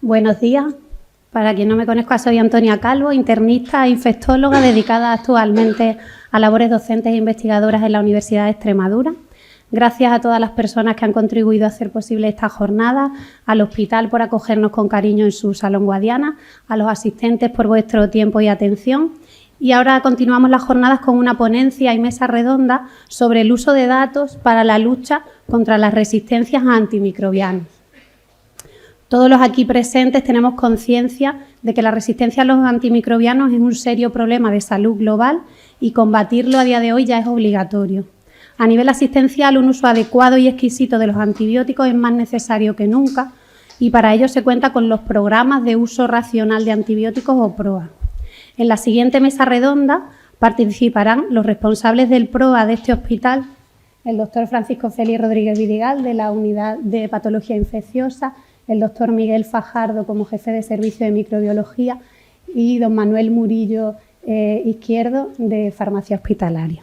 Buenos días. Para quien no me conozca, soy Antonia Calvo, internista e infectóloga dedicada actualmente a labores docentes e investigadoras en la Universidad de Extremadura. Gracias a todas las personas que han contribuido a hacer posible esta jornada, al hospital por acogernos con cariño en su Salón Guadiana, a los asistentes por vuestro tiempo y atención. Y ahora continuamos las jornadas con una ponencia y mesa redonda sobre el uso de datos para la lucha contra las resistencias a antimicrobianos. Todos los aquí presentes tenemos conciencia de que la resistencia a los antimicrobianos es un serio problema de salud global y combatirlo a día de hoy ya es obligatorio. A nivel asistencial, un uso adecuado y exquisito de los antibióticos es más necesario que nunca y para ello se cuenta con los programas de uso racional de antibióticos o PROA. En la siguiente mesa redonda participarán los responsables del PROA de este hospital, el doctor Francisco Félix Rodríguez Vidigal, de la Unidad de Patología Infecciosa, el doctor Miguel Fajardo como jefe de servicio de microbiología y don Manuel Murillo Izquierdo de farmacia hospitalaria.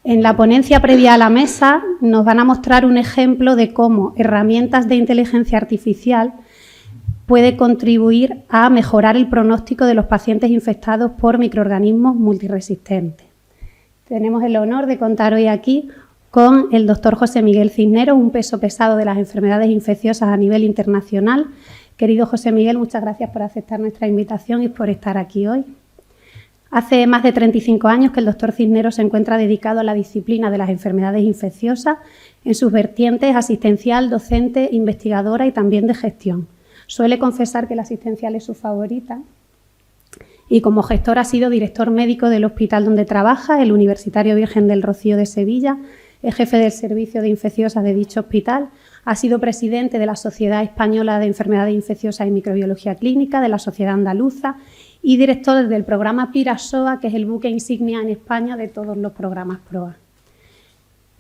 En la ponencia previa a la mesa nos van a mostrar un ejemplo de cómo herramientas de inteligencia artificial puede contribuir a mejorar el pronóstico de los pacientes infectados por microorganismos multiresistentes. Tenemos el honor de contar hoy aquí con el doctor José Miguel Cisneros, un peso pesado de las enfermedades infecciosas a nivel internacional. Querido José Miguel, muchas gracias por aceptar nuestra invitación y por estar aquí hoy. Hace más de 35 años que el doctor Cisneros se encuentra dedicado a la disciplina de las enfermedades infecciosas en sus vertientes asistencial, docente, investigadora y también de gestión. Suele confesar que la asistencial es su favorita y como gestor ha sido director médico del hospital donde trabaja, el Universitario Virgen del Rocío de Sevilla. Es jefe del servicio de infecciosas de dicho hospital, ha sido presidente de la Sociedad Española de Enfermedades Infecciosas y Microbiología Clínica, de la Sociedad Andaluza y director del programa PIRASOA, que es el buque insignia en España de todos los programas PROA.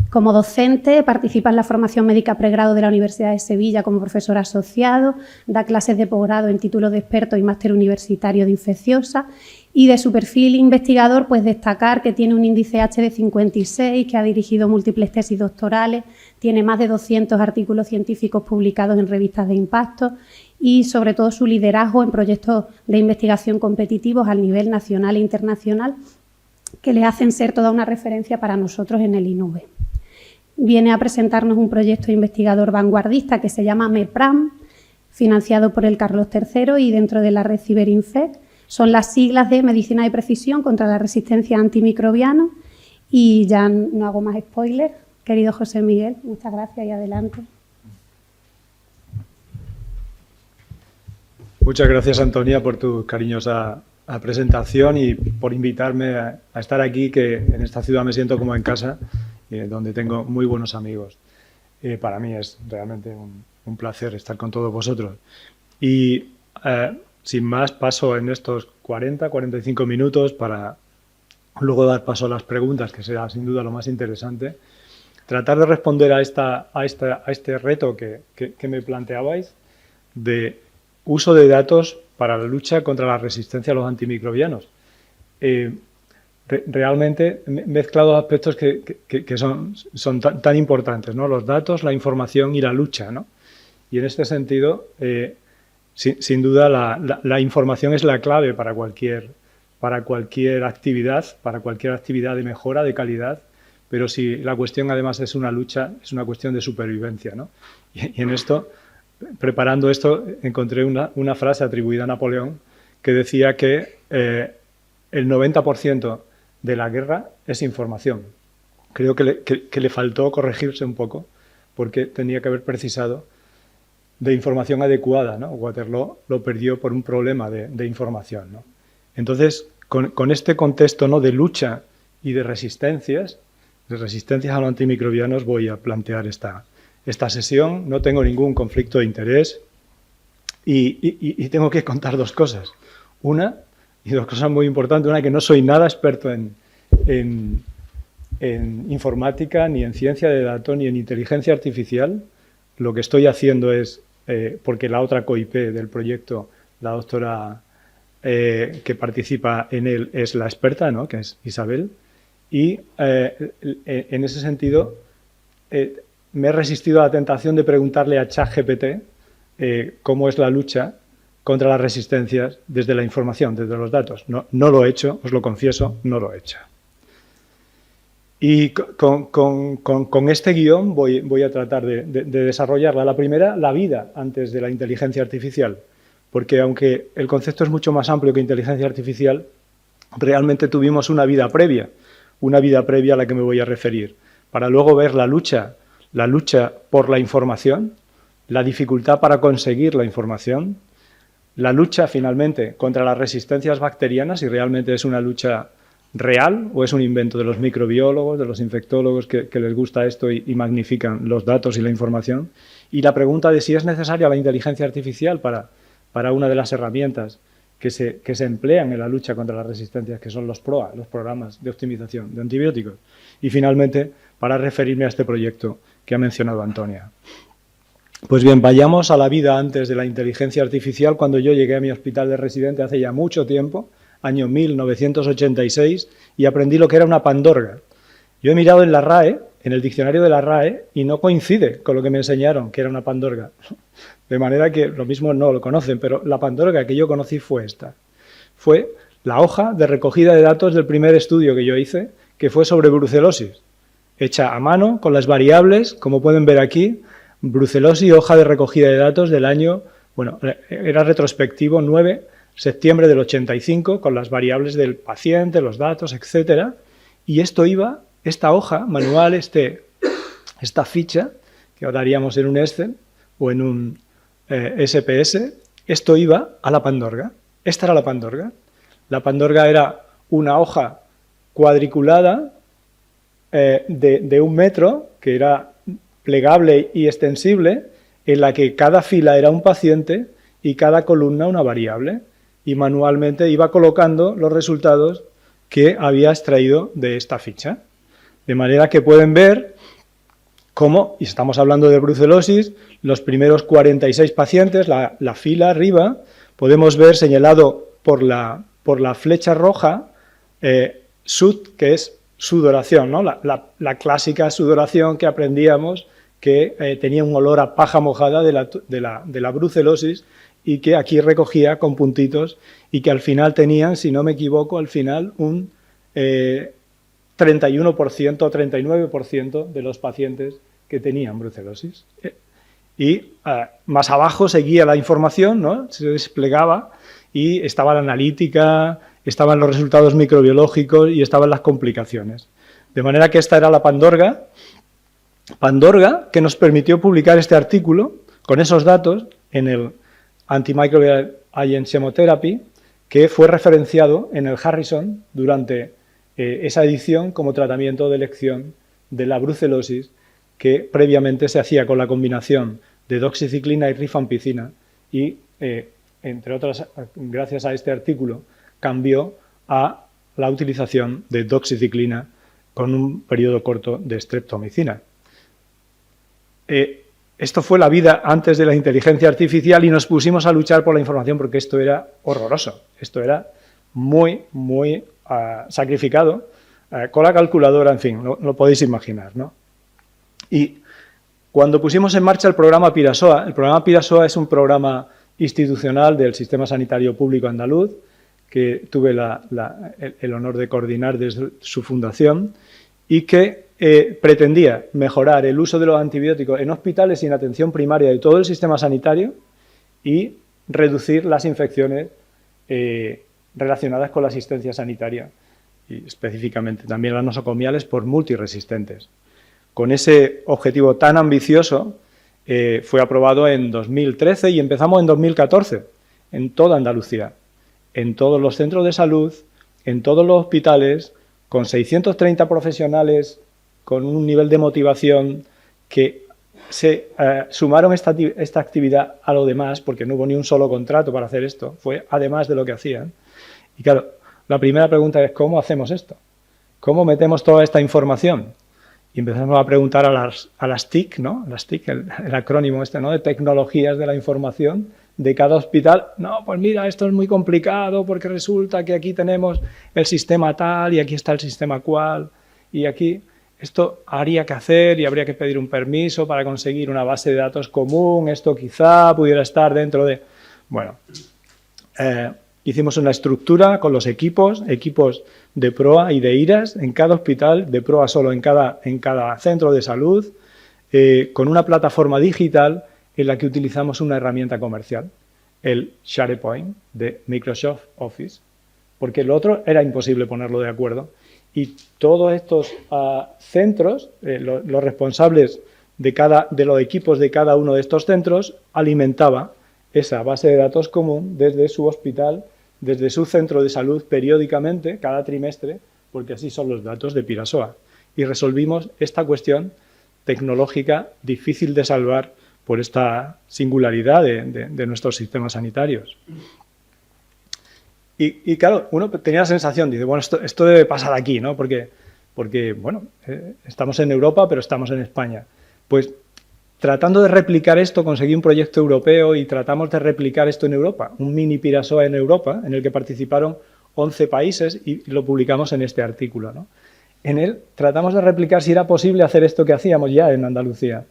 Como docente participa en la formación médica pregrado de la Universidad de Sevilla como profesor asociado, da clases de posgrado en título de experto y máster universitario de infecciosa y de su perfil investigador pues destacar que tiene un índice H de 56, que ha dirigido múltiples tesis doctorales, tiene más de 200 artículos científicos publicados en revistas de impacto y sobre todo su liderazgo en proyectos de investigación competitivos a nivel nacional e internacional que le hacen ser toda una referencia para nosotros en el INUVE. Viene a presentarnos un proyecto investigador vanguardista que se llama MEPRAM, financiado por el Carlos III y dentro de la red CiberinFec. Son las siglas de Medicina de Precisión contra la Resistencia a Antimicrobianos y ya no hago más spoiler. Querido José Miguel, muchas gracias y adelante. Muchas gracias, Antonia, por tu cariñosa presentación y por invitarme a estar aquí, que en esta ciudad me siento como en casa, donde tengo muy buenos amigos. Para mí es realmente un placer estar con todos vosotros. Y sin más, paso en estos 40-45 minutos para luego dar paso a las preguntas, que será sin duda lo más interesante. Tratar de responder a este reto que me planteabais de uso de datos para la lucha contra la resistencia a los antimicrobianos. Realmente he mezclado aspectos que son tan importantes, ¿no? Los datos, la información y la lucha, ¿no? Y en este sentido, sin duda, la información es la clave para cualquier actividad, de mejora, de calidad, pero si la cuestión además es una lucha, es una cuestión de supervivencia, ¿no? Y en esto, preparando esto, encontré una frase atribuida a Napoleón que decía que el 90% de la guerra es información. Creo que le faltó corregirse un poco porque tenía que haber precisado de información adecuada, ¿no? Waterloo lo perdió por un problema de información, ¿no? Entonces, con este contexto, ¿no?, de lucha y de resistencias a los antimicrobianos, voy a plantear esta sesión. No tengo ningún conflicto de interés y tengo que contar dos cosas. Dos cosas muy importantes. Una, que no soy nada experto en informática, ni en ciencia de datos, ni en inteligencia artificial. Lo que estoy haciendo es, porque la otra COIP del proyecto, la doctora que participa en él, es la experta, ¿no?, que es Isabel. Y en ese sentido me he resistido a la tentación de preguntarle a ChatGPT cómo es la lucha contra las resistencias desde la información, desde los datos. No lo he hecho, os lo confieso, no lo he hecho. Y con este guión voy a tratar de desarrollarla. La primera, la vida antes de la inteligencia artificial, porque aunque el concepto es mucho más amplio que inteligencia artificial, realmente tuvimos una vida previa a la que me voy a referir, para luego ver la lucha por la información, la dificultad para conseguir la información, la lucha finalmente contra las resistencias bacterianas, si realmente es una lucha real o es un invento de los microbiólogos, de los infectólogos que les gusta esto y magnifican los datos y la información, y la pregunta de si es necesaria la inteligencia artificial para una de las herramientas que se emplean en la lucha contra las resistencias, que son los PROA, los programas de optimización de antibióticos. Y finalmente, para referirme a este proyecto que ha mencionado Antonia. Pues bien, vayamos a la vida antes de la inteligencia artificial. Cuando yo llegué a mi hospital de residente hace ya mucho tiempo, año 1986, y aprendí lo que era una pandorga. Yo he mirado en la RAE, en el diccionario de la RAE, y no coincide con lo que me enseñaron, que era una pandorga. De manera que lo mismo no lo conocen, pero la pandorga que yo conocí fue esta. Fue la hoja de recogida de datos del primer estudio que yo hice, que fue sobre brucelosis, hecha a mano, con las variables, como pueden ver aquí, brucelosis, hoja de recogida de datos del año, bueno, era retrospectivo, 9 septiembre del 85, con las variables del paciente, los datos, etcétera, y esto iba, esta hoja manual, esta ficha, que ahora haríamos en un Excel o en un SPS, esto iba a la pandorga. Esta era la pandorga. La pandorga era una hoja cuadriculada de 1 metro, que era plegable y extensible, en la que cada fila era un paciente y cada columna una variable, y manualmente iba colocando los resultados que había extraído de esta ficha. De manera que pueden ver cómo, y estamos hablando de brucelosis, los primeros 46 pacientes, la fila arriba, podemos ver señalado por la flecha roja, SUD, que es sudoración, ¿no? La clásica sudoración que aprendíamos, que tenía un olor a paja mojada de la brucelosis, y que aquí recogía con puntitos, y que al final tenían, si no me equivoco, al final un 31% o 39% de los pacientes que tenían brucelosis. Y más abajo seguía la información, ¿no? Se desplegaba y estaba la analítica, estaban los resultados microbiológicos y estaban las complicaciones. De manera que esta era la pandorga que nos permitió publicar este artículo con esos datos en el Antimicrobial Agent Chemotherapy, que fue referenciado en el Harrison durante esa edición como tratamiento de elección de la brucelosis, que previamente se hacía con la combinación de doxiciclina y rifampicina y, entre otras, gracias a este artículo, cambió a la utilización de doxiciclina con un periodo corto de streptomicina. Esto fue la vida antes de la inteligencia artificial y nos pusimos a luchar por la información porque esto era horroroso, esto era muy sacrificado, con la calculadora, en fin, lo podéis imaginar, ¿no? Y cuando pusimos en marcha el programa Pirasoa es un programa institucional del Sistema Sanitario Público Andaluz, que tuve el honor de coordinar desde su fundación, y que pretendía mejorar el uso de los antibióticos en hospitales y en atención primaria de todo el sistema sanitario y reducir las infecciones relacionadas con la asistencia sanitaria y específicamente también las nosocomiales por multiresistentes. Con ese objetivo tan ambicioso fue aprobado en 2013 y empezamos en 2014 en toda Andalucía, en todos los centros de salud, en todos los hospitales, con 630 profesionales con un nivel de motivación que se sumaron esta actividad a lo demás, porque no hubo ni un solo contrato para hacer esto, fue además de lo que hacían. Y claro, la primera pregunta es, ¿cómo hacemos esto? ¿Cómo metemos toda esta información? Y empezamos a preguntar a las TIC, ¿no? Las TIC, el acrónimo este, ¿no? De tecnologías de la información de cada hospital. No, pues mira, esto es muy complicado porque resulta que aquí tenemos el sistema tal y aquí está el sistema cual y aquí esto habría que hacer y habría que pedir un permiso para conseguir una base de datos común, esto quizá pudiera estar dentro de... Bueno, hicimos una estructura con los equipos de PROA y de IRAS en cada hospital, de PROA solo en cada centro de salud, con una plataforma digital en la que utilizamos una herramienta comercial, el SharePoint de Microsoft Office, porque lo otro era imposible ponerlo de acuerdo. Y todos estos centros, los responsables de los equipos de cada uno de estos centros, alimentaba esa base de datos común desde su hospital, desde su centro de salud periódicamente, cada trimestre, porque así son los datos de Pirasoa. Y resolvimos esta cuestión tecnológica difícil de salvar por esta singularidad de nuestros sistemas sanitarios. Y claro, uno tenía la sensación, dice, bueno, esto debe pasar aquí, ¿no? Porque bueno, estamos en Europa, pero estamos en España. Pues tratando de replicar esto, conseguí un proyecto europeo y tratamos de replicar esto en Europa, un mini Pirasoa en Europa, en el que participaron 11 países y lo publicamos en este artículo, ¿no? En él tratamos de replicar si era posible hacer esto que hacíamos ya en Andalucía,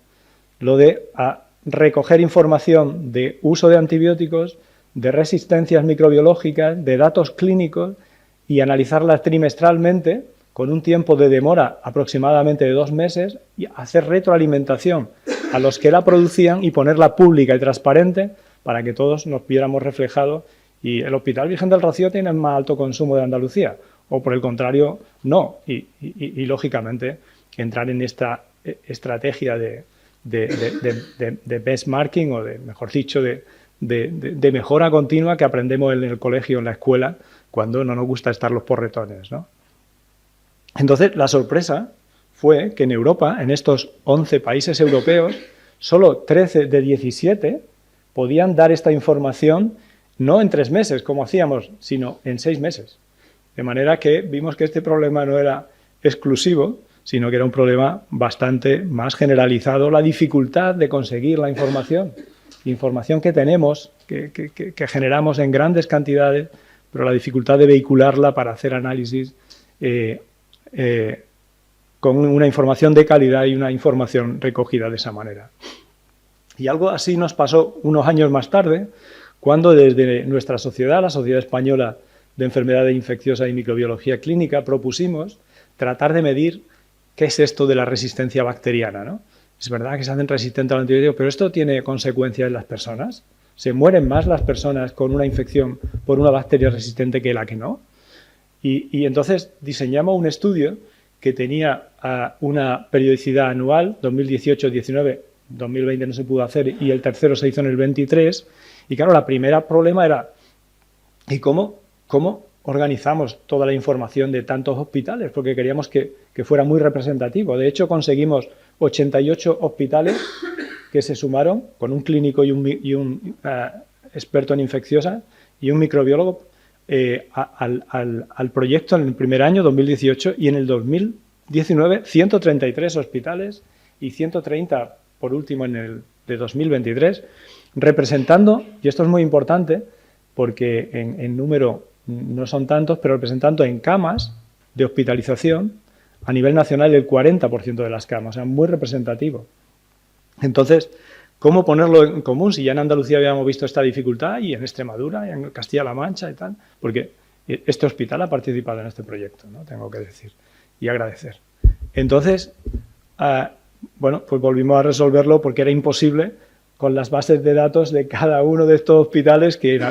lo de recoger información de uso de antibióticos, de resistencias microbiológicas, de datos clínicos y analizarlas trimestralmente con un tiempo de demora aproximadamente de 2 meses y hacer retroalimentación a los que la producían y ponerla pública y transparente para que todos nos viéramos reflejados. Y el Hospital Virgen del Rocío tiene el más alto consumo de Andalucía, o por el contrario, no. Y lógicamente, entrar en esta estrategia de benchmarking o, mejor dicho, de mejora continua que aprendemos en el colegio, en la escuela, cuando no nos gusta estar los porretones, ¿no? Entonces, la sorpresa fue que en Europa, en estos 11 países europeos, solo 13 de 17 podían dar esta información no en 3 meses, como hacíamos, sino en 6 meses. De manera que vimos que este problema no era exclusivo, sino que era un problema bastante más generalizado, la dificultad de conseguir la información que tenemos, que generamos en grandes cantidades, pero la dificultad de vehicularla para hacer análisis con una información de calidad y una información recogida de esa manera. Y algo así nos pasó unos años más tarde, cuando desde nuestra sociedad, la Sociedad Española de Enfermedades Infecciosas y Microbiología Clínica, propusimos tratar de medir qué es esto de la resistencia bacteriana, ¿no? Es verdad que se hacen resistentes al antibiótico, pero esto tiene consecuencias en las personas. ¿Se mueren más las personas con una infección por una bacteria resistente que la que no? Y entonces diseñamos un estudio que tenía una periodicidad anual, 2018-19, 2020 no se pudo hacer y el tercero se hizo en el 23. Y claro, la primera problema era, ¿y cómo organizamos toda la información de tantos hospitales? Porque queríamos que fuera muy representativo. De hecho, conseguimos 88 hospitales que se sumaron con un clínico y un experto en infecciosas y un microbiólogo al proyecto en el primer año, 2018, y en el 2019, 133 hospitales y 130, por último, en el de 2023, representando, y esto es muy importante, porque en número no son tantos, pero representando en camas de hospitalización a nivel nacional el 40% de las camas, o sea, muy representativo. Entonces, ¿cómo ponerlo en común? Si ya en Andalucía habíamos visto esta dificultad y en Extremadura y en Castilla-La Mancha y tal, porque este hospital ha participado en este proyecto, ¿no? Tengo que decir, y agradecer. Entonces, bueno, pues volvimos a resolverlo porque era imposible con las bases de datos de cada uno de estos hospitales, que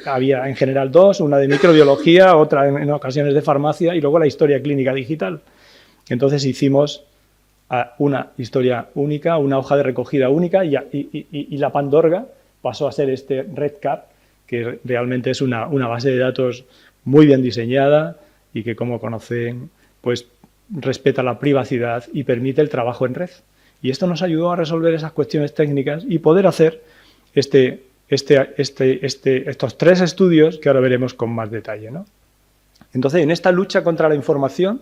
había en general 2, una de microbiología, otra en ocasiones de farmacia y luego la historia clínica digital. Entonces hicimos una historia única, una hoja de recogida única y la Pandorga pasó a ser este REDCap, que realmente es una base de datos muy bien diseñada y que, como conocen, pues respeta la privacidad y permite el trabajo en red. Y esto nos ayudó a resolver esas cuestiones técnicas y poder hacer estos 3 estudios que ahora veremos con más detalle, ¿no? Entonces, en esta lucha contra la información,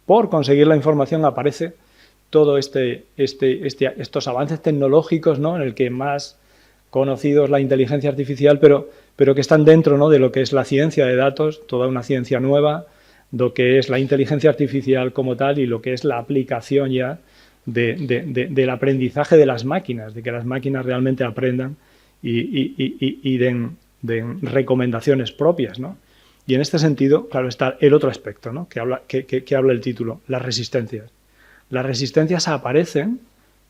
por conseguir la información, aparece todo estos avances tecnológicos, ¿no? En el que más conocidos la inteligencia artificial, pero que están dentro, ¿no? De lo que es la ciencia de datos, toda una ciencia nueva, lo que es la inteligencia artificial como tal y lo que es la aplicación ya del aprendizaje de las máquinas, de que las máquinas realmente aprendan y den recomendaciones propias, ¿no? Y en este sentido, claro, está el otro aspecto, ¿no?, que habla el título, las resistencias. Las resistencias aparecen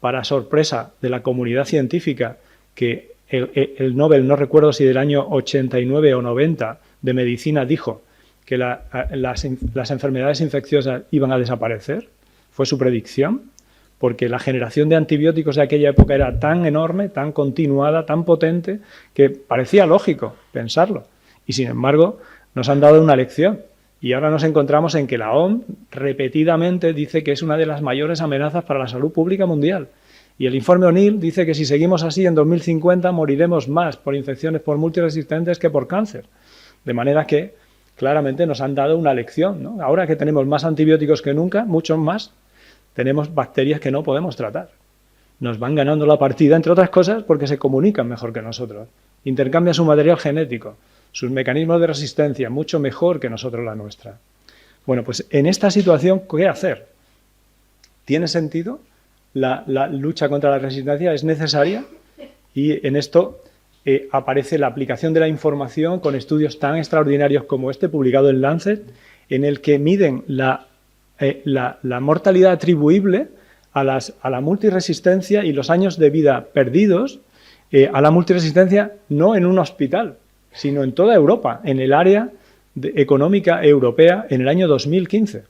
para sorpresa de la comunidad científica, que el Nobel, no recuerdo si del año 89 o 90, de medicina, dijo que las enfermedades infecciosas iban a desaparecer. Fue su predicción, porque la generación de antibióticos de aquella época era tan enorme, tan continuada, tan potente, que parecía lógico pensarlo. Y sin embargo, nos han dado una lección. Y ahora nos encontramos en que la OMS repetidamente dice que es una de las mayores amenazas para la salud pública mundial. Y el informe O'Neill dice que si seguimos así en 2050 moriremos más por infecciones por multiresistentes que por cáncer. De manera que claramente nos han dado una lección, ¿no? Ahora que tenemos más antibióticos que nunca, muchos más, tenemos bacterias que no podemos tratar. Nos van ganando la partida, entre otras cosas, porque se comunican mejor que nosotros. Intercambian su material genético, sus mecanismos de resistencia, mucho mejor que nosotros la nuestra. Bueno, pues en esta situación, ¿qué hacer? ¿Tiene sentido? La lucha contra la resistencia es necesaria, y en esto aparece la aplicación de la información con estudios tan extraordinarios como este, publicado en Lancet, en el que miden la mortalidad atribuible a la multiresistencia y los años de vida perdidos a la multiresistencia, no en un hospital, sino en toda Europa, en el área económica europea en el año 2015.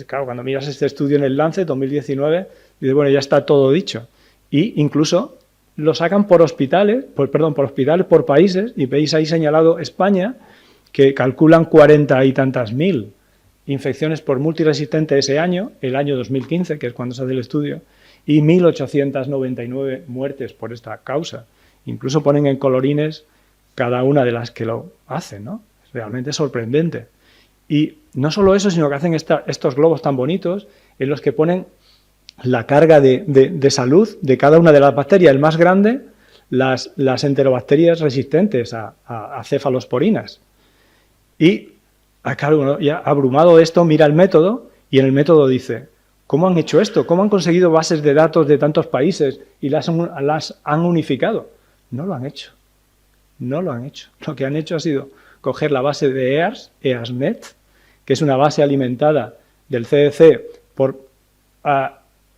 Claro, cuando miras este estudio en el Lancet 2019, dices, bueno, ya está todo dicho. Y incluso lo sacan por hospitales, por países, y veis ahí señalado España, que calculan 40 y tantas mil infecciones por multiresistente ese año, el año 2015, que es cuando se hace el estudio, y 1.899 muertes por esta causa. Incluso ponen en colorines cada una de las que lo hacen, ¿no? Es realmente sorprendente. Y no solo eso, sino que hacen estos globos tan bonitos en los que ponen la carga de salud de cada una de las bacterias. El más grande, las enterobacterias resistentes a cefalosporinas. Y claro, uno ya abrumado de esto, mira el método, y en el método dice, ¿cómo han hecho esto? ¿Cómo han conseguido bases de datos de tantos países y las han unificado? No lo han hecho. No lo han hecho. Lo que han hecho ha sido coger la base de EARSnet, que es una base alimentada del CDC por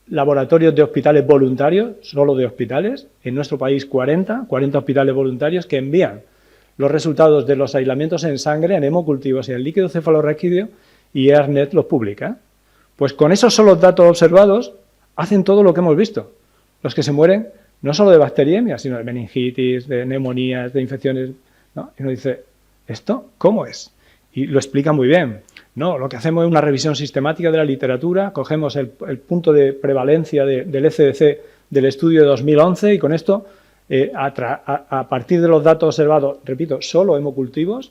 laboratorios de hospitales voluntarios, solo de hospitales, en nuestro país 40 hospitales voluntarios que envían los resultados de los aislamientos en sangre, en hemocultivos y en líquido cefalorraquídeo, y EARSnet los publica. Pues con esos solos datos observados hacen todo lo que hemos visto. Los que se mueren no solo de bacteriemia, sino de meningitis, de neumonías, de infecciones, ¿no? Y uno dice, ¿esto cómo es? Y lo explica muy bien. No, lo que hacemos es una revisión sistemática de la literatura, cogemos el punto de prevalencia del ECDC del estudio de 2011 y con esto, a partir de los datos observados, repito, solo hemocultivos,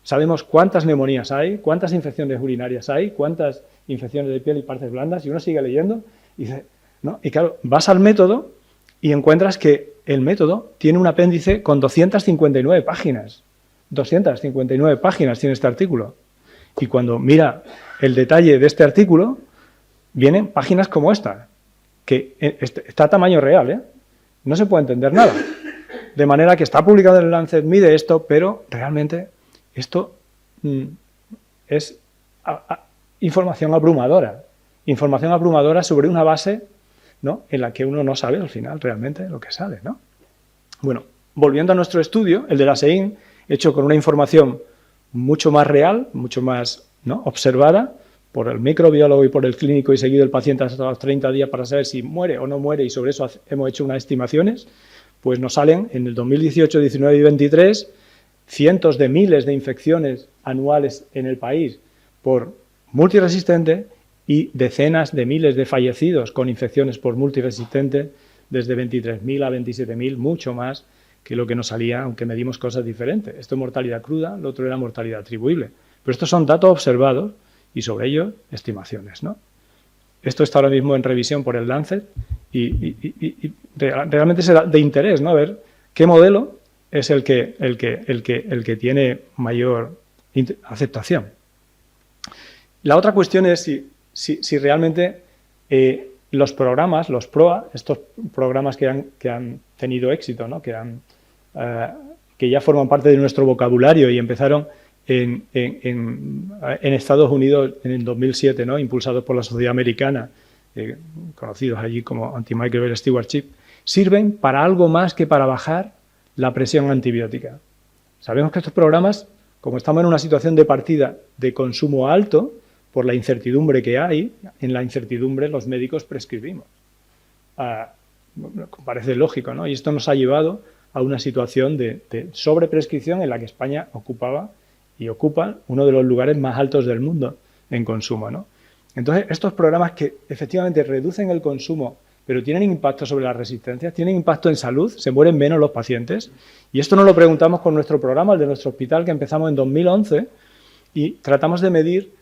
sabemos cuántas neumonías hay, cuántas infecciones urinarias hay, cuántas infecciones de piel y partes blandas, y uno sigue leyendo y dice, ¿no? Y claro, vas al método y encuentras que el método tiene un apéndice con 259 páginas. 259 páginas tiene este artículo. Y cuando mira el detalle de este artículo, vienen páginas como esta, que está a tamaño real, ¿eh? No se puede entender nada. De manera que está publicado en el Lancet, mide esto, pero realmente esto es información abrumadora sobre una base, ¿no?, en la que uno no sabe al final realmente lo que sale, ¿no? Bueno, volviendo a nuestro estudio, el de la SEIN, hecho con una información mucho más real, mucho más, ¿no?, observada por el microbiólogo y por el clínico y seguido el paciente hasta los 30 días para saber si muere o no muere, y sobre eso hemos hecho unas estimaciones, pues nos salen en el 2018, 19 y 23 cientos de miles de infecciones anuales en el país por multiresistente y decenas de miles de fallecidos con infecciones por multiresistente, desde 23.000 a 27.000, mucho más que lo que nos salía, aunque medimos cosas diferentes. Esto es mortalidad cruda, lo otro era mortalidad atribuible. Pero estos son datos observados y sobre ellos estimaciones, ¿no? Esto está ahora mismo en revisión por el Lancet y realmente será de interés, ¿no?, ver qué modelo es el que tiene mayor aceptación. La otra cuestión es si realmente los programas, los PROA, estos programas que han tenido éxito, ¿no? que ya forman parte de nuestro vocabulario y empezaron en Estados Unidos en el 2007, ¿no? impulsados por la Sociedad Americana, conocidos allí como Antimicrobial Stewardship, sirven para algo más que para bajar la presión antibiótica. Sabemos que estos programas, como estamos en una situación de partida de consumo alto, por la incertidumbre que hay, en la incertidumbre los médicos prescribimos. Parece lógico, ¿no? Y esto nos ha llevado a una situación de sobreprescripción en la que España ocupaba y ocupa uno de los lugares más altos del mundo en consumo, ¿no? Entonces, estos programas que efectivamente reducen el consumo, pero tienen impacto sobre las resistencias, tienen impacto en salud, se mueren menos los pacientes. Y esto nos lo preguntamos con nuestro programa, el de nuestro hospital, que empezamos en 2011, y tratamos de medir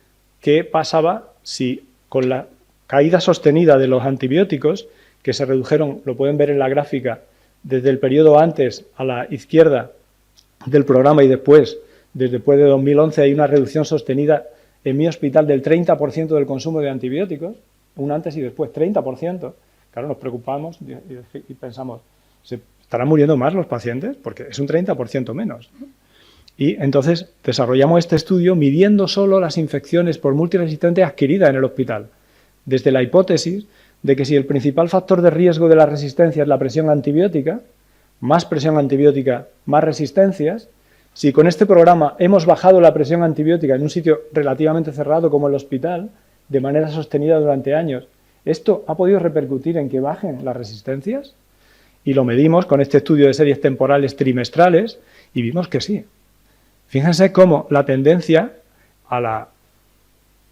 qué pasaba si con la caída sostenida de los antibióticos, que se redujeron, lo pueden ver en la gráfica, desde el periodo antes a la izquierda del programa y después, desde después de 2011 hay una reducción sostenida en mi hospital del 30% del consumo de antibióticos, un antes y después, 30%. Claro, nos preocupamos y pensamos, ¿se estarán muriendo más los pacientes? Porque es un 30% menos, ¿no? Y entonces desarrollamos este estudio midiendo solo las infecciones por multiresistente adquiridas en el hospital, desde la hipótesis de que si el principal factor de riesgo de la resistencia es la presión antibiótica, más resistencias, si con este programa hemos bajado la presión antibiótica en un sitio relativamente cerrado como el hospital, de manera sostenida durante años, ¿esto ha podido repercutir en que bajen las resistencias? Y lo medimos con este estudio de series temporales trimestrales y vimos que sí. Fíjense cómo la tendencia a la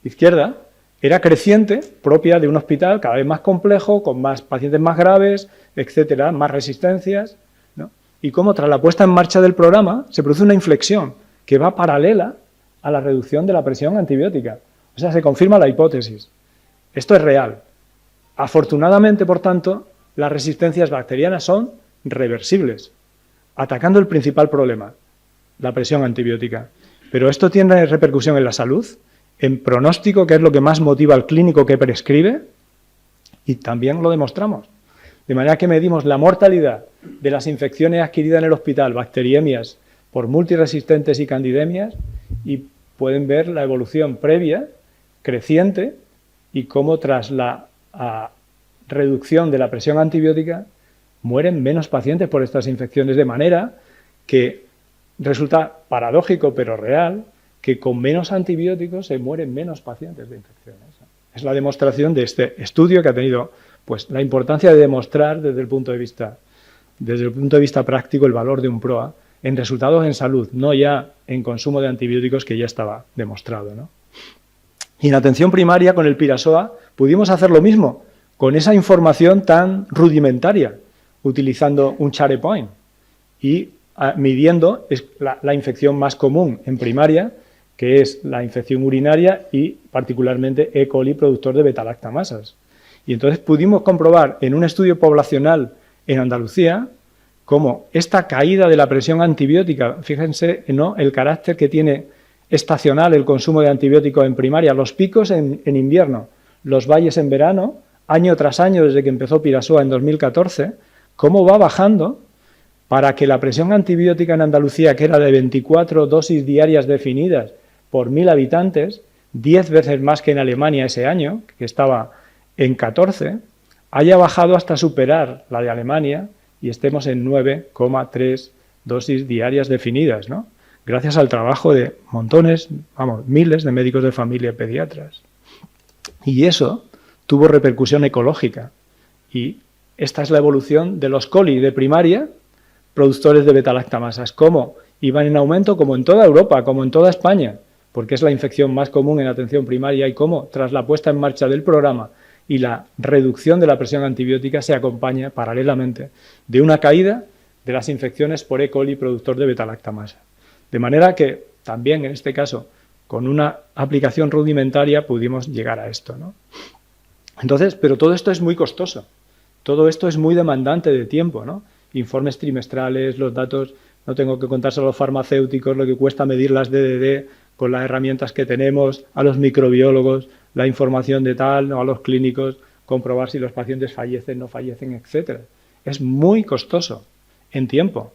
izquierda era creciente, propia de un hospital cada vez más complejo, con más pacientes más graves, etcétera, más resistencias, ¿no? Y cómo tras la puesta en marcha del programa se produce una inflexión que va paralela a la reducción de la presión antibiótica. O sea, se confirma la hipótesis. Esto es real. Afortunadamente, por tanto, las resistencias bacterianas son reversibles, atacando el principal problema, la presión antibiótica. Pero esto tiene repercusión en la salud, en pronóstico, que es lo que más motiva al clínico que prescribe, y también lo demostramos. De manera que medimos la mortalidad de las infecciones adquiridas en el hospital, bacteriemias por multiresistentes y candidemias, y pueden ver la evolución previa, creciente, y cómo tras la reducción de la presión antibiótica mueren menos pacientes por estas infecciones, de manera que resulta paradójico, pero real, que con menos antibióticos se mueren menos pacientes de infecciones. Es la demostración de este estudio que ha tenido pues, la importancia de demostrar desde el punto de vista práctico el valor de un PROA en resultados en salud, no ya en consumo de antibióticos, que ya estaba demostrado, ¿no? Y en atención primaria, con el Pirasoa, pudimos hacer lo mismo, con esa información tan rudimentaria, utilizando un Charepoint y midiendo la infección más común en primaria, que es la infección urinaria y particularmente E. coli productor de beta-lactamasas. Y entonces pudimos comprobar en un estudio poblacional en Andalucía cómo esta caída de la presión antibiótica, fíjense, ¿no?, el carácter que tiene estacional el consumo de antibióticos en primaria, los picos en invierno, los valles en verano, año tras año desde que empezó Pirasoa en 2014, cómo va bajando para que la presión antibiótica en Andalucía, que era de 24 dosis diarias definidas por 1.000 habitantes, 10 veces más que en Alemania ese año, que estaba en 14, haya bajado hasta superar la de Alemania y estemos en 9,3 dosis diarias definidas, ¿no? Gracias al trabajo de miles de médicos de familia y pediatras. Y eso tuvo repercusión ecológica. Y esta es la evolución de los coli de primaria, productores de beta-lactamasas, cómo iban en aumento, como en toda Europa, como en toda España, porque es la infección más común en atención primaria, y cómo, tras la puesta en marcha del programa y la reducción de la presión antibiótica, se acompaña paralelamente de una caída de las infecciones por E. coli productor de beta-lactamasa. De manera que también, en este caso, con una aplicación rudimentaria pudimos llegar a esto, ¿no? Entonces, pero todo esto es muy costoso, todo esto es muy demandante de tiempo, ¿no? Informes trimestrales, los datos, no tengo que contárselo a los farmacéuticos, lo que cuesta medir las DDD con las herramientas que tenemos, a los microbiólogos, la información de tal, o a los clínicos, comprobar si los pacientes fallecen, no fallecen, etcétera. Es muy costoso en tiempo.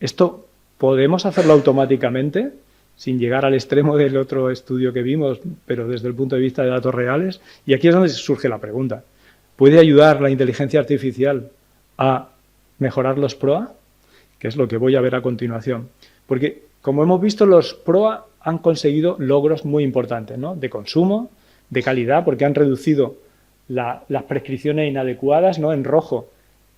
Esto podemos hacerlo automáticamente, sin llegar al extremo del otro estudio que vimos, pero desde el punto de vista de datos reales. Y aquí es donde surge la pregunta. ¿Puede ayudar la inteligencia artificial a mejorar los PROA? Que es lo que voy a ver a continuación. Porque, como hemos visto, los PROA han conseguido logros muy importantes, ¿no? De consumo, de calidad, porque han reducido las prescripciones inadecuadas, ¿no? En rojo,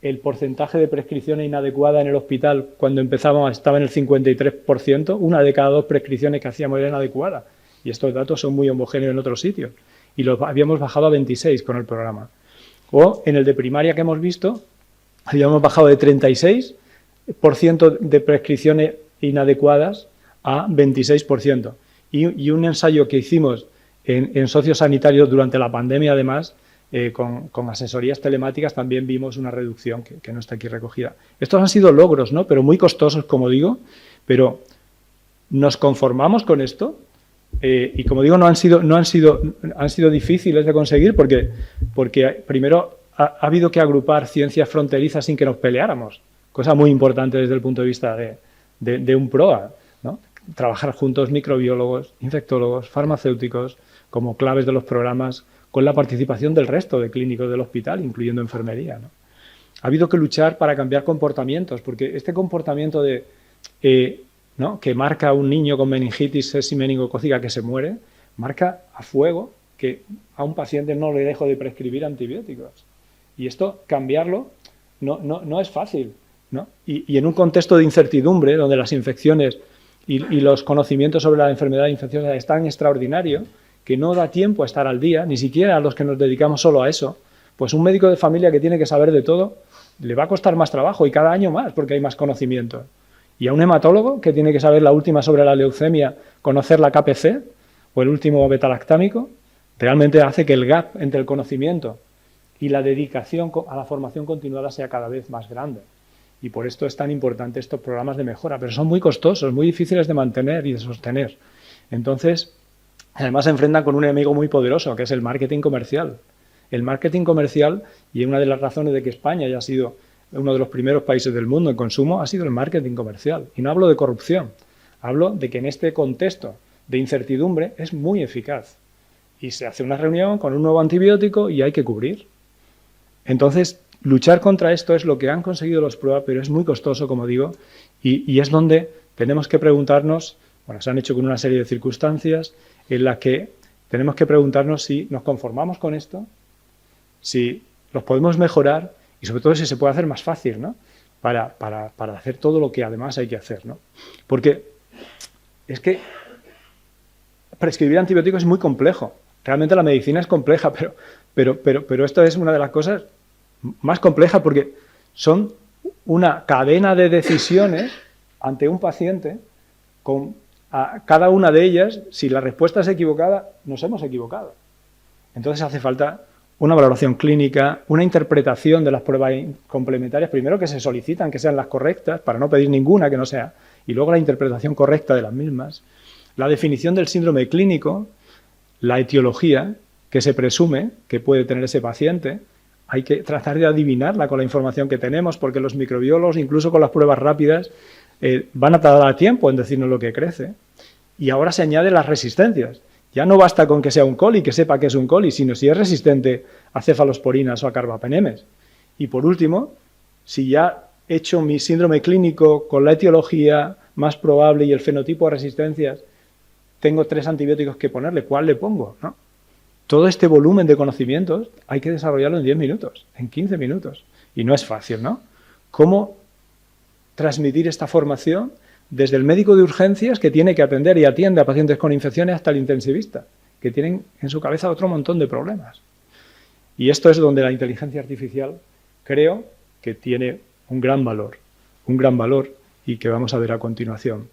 el porcentaje de prescripciones inadecuadas en el hospital cuando empezábamos estaba en el 53%, una de cada 2 prescripciones que hacíamos era inadecuada. Y estos datos son muy homogéneos en otros sitios. Y los habíamos bajado a 26 con el programa. O en el de primaria que hemos visto, habíamos bajado de 36% de prescripciones inadecuadas a 26%. Y un ensayo que hicimos en sociosanitarios durante la pandemia, además, con asesorías telemáticas, también vimos una reducción que no está aquí recogida. Estos han sido logros, ¿no? Pero muy costosos, como digo, pero ¿nos conformamos con esto? Y como digo, han sido difíciles de conseguir porque primero ha habido que agrupar ciencias fronterizas sin que nos peleáramos, cosa muy importante desde el punto de vista de un PROA, ¿no? Trabajar juntos microbiólogos, infectólogos, farmacéuticos, como claves de los programas, con la participación del resto de clínicos del hospital, incluyendo enfermería, ¿no? Ha habido que luchar para cambiar comportamientos, porque este comportamiento ¿no? que marca a un niño con meningitis, sepsis meningocócica que se muere, marca a fuego que a un paciente no le dejo de prescribir antibióticos. Y esto, cambiarlo, no es fácil, ¿no? Y en un contexto de incertidumbre, donde las infecciones y los conocimientos sobre la enfermedad infecciosa es tan extraordinario que no da tiempo a estar al día, ni siquiera a los que nos dedicamos solo a eso, pues un médico de familia que tiene que saber de todo le va a costar más trabajo y cada año más porque hay más conocimiento. Y a un hematólogo que tiene que saber la última sobre la leucemia, conocer la KPC o el último betalactámico, realmente hace que el gap entre el conocimiento y la dedicación a la formación continuada sea cada vez más grande. Y por esto es tan importante estos programas de mejora, pero son muy costosos, muy difíciles de mantener y de sostener. Entonces, además se enfrentan con un enemigo muy poderoso, que es el marketing comercial. El marketing comercial, y una de las razones de que España haya sido uno de los primeros países del mundo en consumo, ha sido el marketing comercial. Y no hablo de corrupción, hablo de que en este contexto de incertidumbre es muy eficaz. Y se hace una reunión con un nuevo antibiótico y hay que cubrir. Entonces, luchar contra esto es lo que han conseguido los PROA, pero es muy costoso, como digo, y es donde tenemos que preguntarnos, bueno, se han hecho con una serie de circunstancias en las que tenemos que preguntarnos si nos conformamos con esto, si los podemos mejorar y sobre todo si se puede hacer más fácil, ¿no? Para hacer todo lo que además hay que hacer, ¿no? Porque es que prescribir antibióticos es muy complejo. Realmente la medicina es compleja, pero esto es una de las cosas más complejas porque son una cadena de decisiones ante un paciente con a cada una de ellas, si la respuesta es equivocada, nos hemos equivocado. Entonces hace falta una valoración clínica, una interpretación de las pruebas complementarias, primero que se solicitan que sean las correctas, para no pedir ninguna que no sea, y luego la interpretación correcta de las mismas, la definición del síndrome clínico, la etiología que se presume que puede tener ese paciente, hay que tratar de adivinarla con la información que tenemos, porque los microbiólogos, incluso con las pruebas rápidas, van a tardar tiempo en decirnos lo que crece. Y ahora se añaden las resistencias. Ya no basta con que sea un coli, que sepa que es un coli, sino si es resistente a cefalosporinas o a carbapenemes. Y por último, si ya he hecho mi síndrome clínico con la etiología más probable y el fenotipo de resistencias, tengo 3 antibióticos que ponerle, ¿cuál le pongo? ¿No? Todo este volumen de conocimientos hay que desarrollarlo en 10 minutos, en 15 minutos. Y no es fácil, ¿no? ¿Cómo transmitir esta formación desde el médico de urgencias que tiene que atender y atiende a pacientes con infecciones hasta el intensivista, que tienen en su cabeza otro montón de problemas? Y esto es donde la inteligencia artificial creo que tiene un gran valor y que vamos a ver a continuación.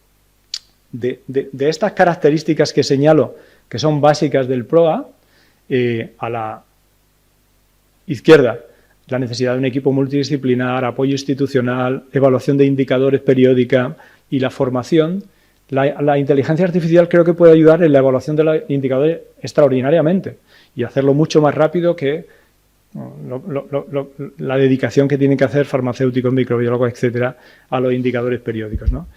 De estas características que señalo, que son básicas del PROA, a la izquierda, la necesidad de un equipo multidisciplinar, apoyo institucional, evaluación de indicadores periódica y la formación, La inteligencia artificial creo que puede ayudar en la evaluación de los indicadores extraordinariamente y hacerlo mucho más rápido que la dedicación que tienen que hacer farmacéuticos, microbiólogos, etcétera, a los indicadores periódicos, ¿no?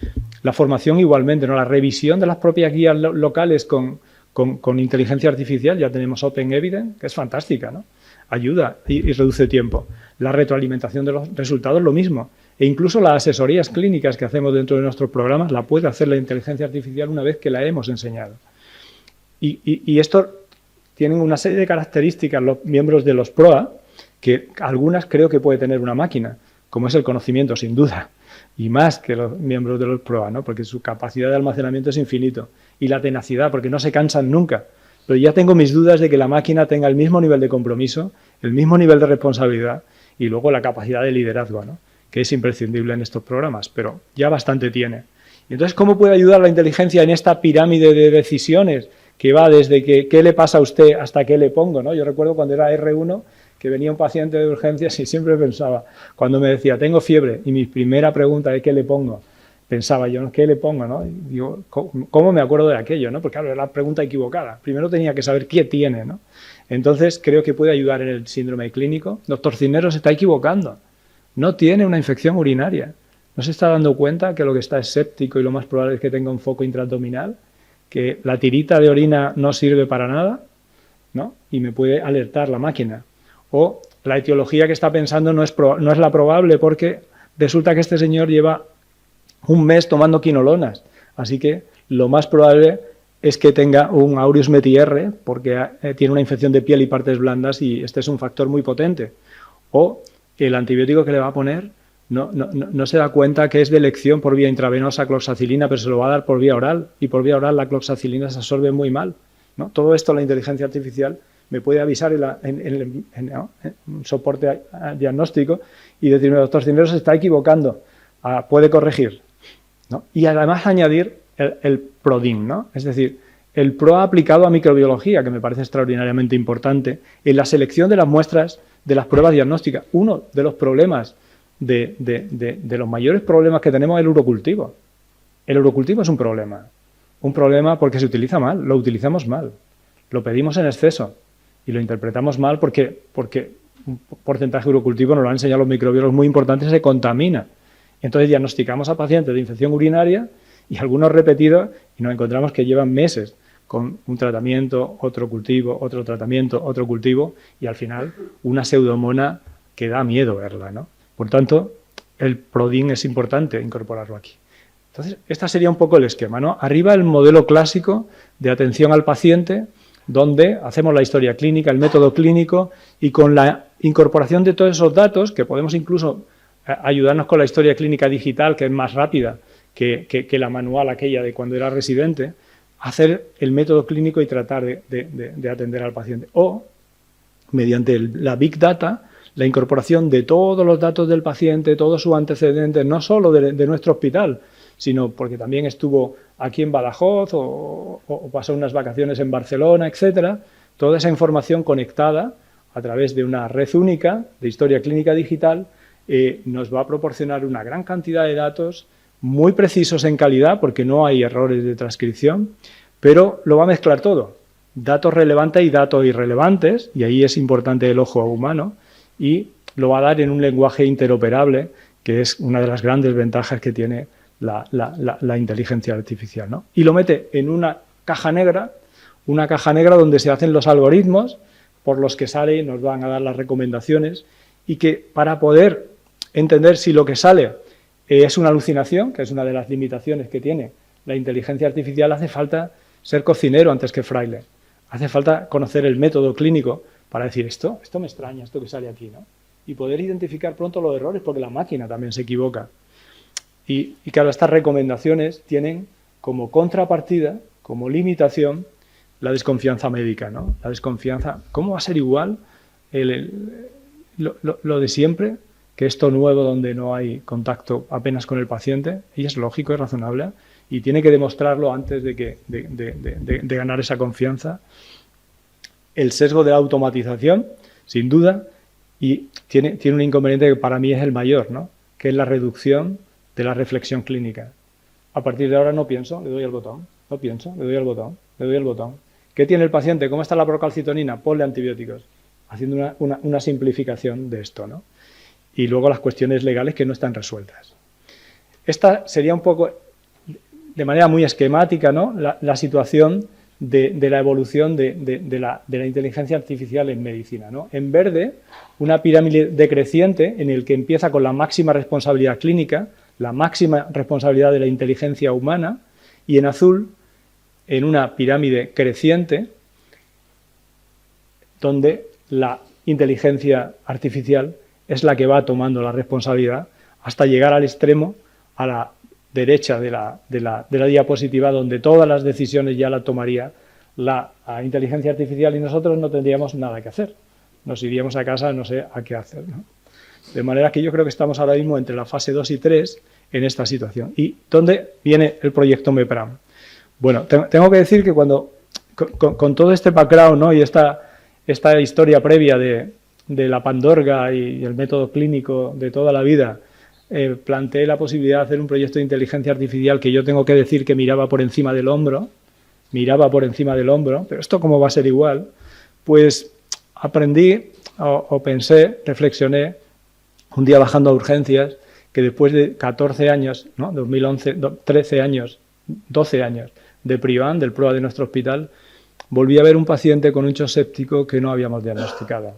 La formación igualmente, ¿no? La revisión de las propias guías locales con inteligencia artificial, ya tenemos Open Evidence, que es fantástica, ¿no? Ayuda y reduce tiempo. La retroalimentación de los resultados, lo mismo. E incluso las asesorías clínicas que hacemos dentro de nuestros programas la puede hacer la inteligencia artificial una vez que la hemos enseñado. Y esto tienen una serie de características los miembros de los PROA, que algunas creo que puede tener una máquina, como es el conocimiento, sin duda, y más que los miembros de los PROA, ¿no? Porque su capacidad de almacenamiento es infinito, y la tenacidad, porque no se cansan nunca. Pero ya tengo mis dudas de que la máquina tenga el mismo nivel de compromiso, el mismo nivel de responsabilidad, y luego la capacidad de liderazgo, ¿no? Que es imprescindible en estos programas, pero ya bastante tiene. Y entonces, ¿cómo puede ayudar la inteligencia en esta pirámide de decisiones que va desde qué le pasa a usted hasta qué le pongo, ¿no? Yo recuerdo cuando era R1 que venía un paciente de urgencias y siempre pensaba, cuando me decía, tengo fiebre, y mi primera pregunta es ¿qué le pongo? Pensaba yo, ¿qué le pongo? ¿No? Y digo, ¿cómo me acuerdo de aquello? ¿No? Porque claro, era la pregunta equivocada. Primero tenía que saber qué tiene, ¿no? Entonces, creo que puede ayudar en el síndrome clínico. Doctor Cisneros se está equivocando. No tiene una infección urinaria. ¿No se está dando cuenta que lo que está es séptico y lo más probable es que tenga un foco intraabdominal? Que la tirita de orina no sirve para nada, ¿no? Y me puede alertar la máquina. O la etiología que está pensando no es la probable porque resulta que este señor lleva un mes tomando quinolonas. Así que lo más probable es que tenga un aureus meti-R porque tiene una infección de piel y partes blandas y este es un factor muy potente. O el antibiótico que le va a poner no se da cuenta que es de elección por vía intravenosa cloxacilina, pero se lo va a dar por vía oral y por vía oral la cloxacilina se absorbe muy mal, ¿no? Todo esto la inteligencia artificial me puede avisar en un soporte diagnóstico y decirme, doctor Cisneros se está equivocando, puede corregir, ¿no? Y además añadir el PRODIN, ¿no? Es decir, el PROA aplicado a microbiología, que me parece extraordinariamente importante, en la selección de las muestras de las pruebas diagnósticas. Uno de los problemas, de los mayores problemas que tenemos es el urocultivo. El urocultivo es un problema porque se utiliza mal, lo utilizamos mal, lo pedimos en exceso y lo interpretamos mal porque un porcentaje de urocultivo, nos lo han enseñado los microbiólogos muy importantes, se contamina. Entonces diagnosticamos a pacientes de infección urinaria y algunos repetidos y nos encontramos que llevan meses con un tratamiento, otro cultivo, otro tratamiento, otro cultivo y al final una pseudomona que da miedo verla, ¿no? Por tanto, el PRODIN es importante incorporarlo aquí. Entonces, este sería un poco el esquema, ¿no? Arriba el modelo clásico de atención al paciente, donde hacemos la historia clínica, el método clínico y con la incorporación de todos esos datos, que podemos incluso ayudarnos con la historia clínica digital, que es más rápida que la manual aquella de cuando era residente, hacer el método clínico y tratar de atender al paciente. O, mediante la Big Data, la incorporación de todos los datos del paciente, todos sus antecedentes, no solo de nuestro hospital, sino porque también estuvo aquí en Badajoz o pasó unas vacaciones en Barcelona, etcétera. Toda esa información conectada a través de una red única de historia clínica digital nos va a proporcionar una gran cantidad de datos muy precisos en calidad, porque no hay errores de transcripción, pero lo va a mezclar todo, datos relevantes y datos irrelevantes, y ahí es importante el ojo humano, y lo va a dar en un lenguaje interoperable, que es una de las grandes ventajas que tiene la inteligencia artificial, ¿no? Y lo mete en una caja negra donde se hacen los algoritmos por los que sale y nos van a dar las recomendaciones, y que para poder entender si lo que sale es una alucinación, que es una de las limitaciones que tiene la inteligencia artificial, hace falta ser cocinero antes que fraile. Hace falta conocer el método clínico para decir esto me extraña, esto que sale aquí, ¿no? Y poder identificar pronto los errores, porque la máquina también se equivoca. Y claro, estas recomendaciones tienen como contrapartida, como limitación, la desconfianza médica, ¿no? La desconfianza, ¿cómo va a ser igual lo de siempre, que esto nuevo donde no hay contacto apenas con el paciente? Y es lógico, es razonable, y tiene que demostrarlo antes de ganar esa confianza. El sesgo de la automatización, sin duda, y tiene un inconveniente que para mí es el mayor, ¿no? Que es la reducción de la reflexión clínica. a partir de ahora no pienso, le doy al botón, no pienso, le doy al botón, le doy al botón. ¿Qué tiene el paciente? ¿Cómo está la procalcitonina? Ponle antibióticos, haciendo una simplificación de esto, ¿no? Y luego las cuestiones legales que no están resueltas. Esta sería un poco, de manera muy esquemática, ¿no?, la situación de la evolución de la inteligencia artificial en medicina, ¿no? En verde, una pirámide decreciente en el que empieza con la máxima responsabilidad clínica, la máxima responsabilidad de la inteligencia humana, y en azul, en una pirámide creciente, donde la inteligencia artificial es la que va tomando la responsabilidad hasta llegar al extremo, a la derecha de la diapositiva, donde todas las decisiones ya las tomaría la inteligencia artificial y nosotros no tendríamos nada que hacer. Nos iríamos a casa, no sé a qué hacer, ¿no? De manera que yo creo que estamos ahora mismo entre la fase 2 y 3 en esta situación. ¿Y dónde viene el proyecto MEPRAM? Bueno, tengo que decir que cuando, con todo este background, ¿no?, y esta historia previa de la Pandorga y el método clínico de toda la vida, planteé la posibilidad de hacer un proyecto de inteligencia artificial que yo tengo que decir que miraba por encima del hombro, pero esto cómo va a ser igual, pues aprendí o pensé, reflexioné, un día bajando a urgencias, que después de 14 años, ¿no?, 2011, 13 años, 12 años de PRIVAN, del PROA de nuestro hospital, volví a ver un paciente con un shock séptico que no habíamos diagnosticado.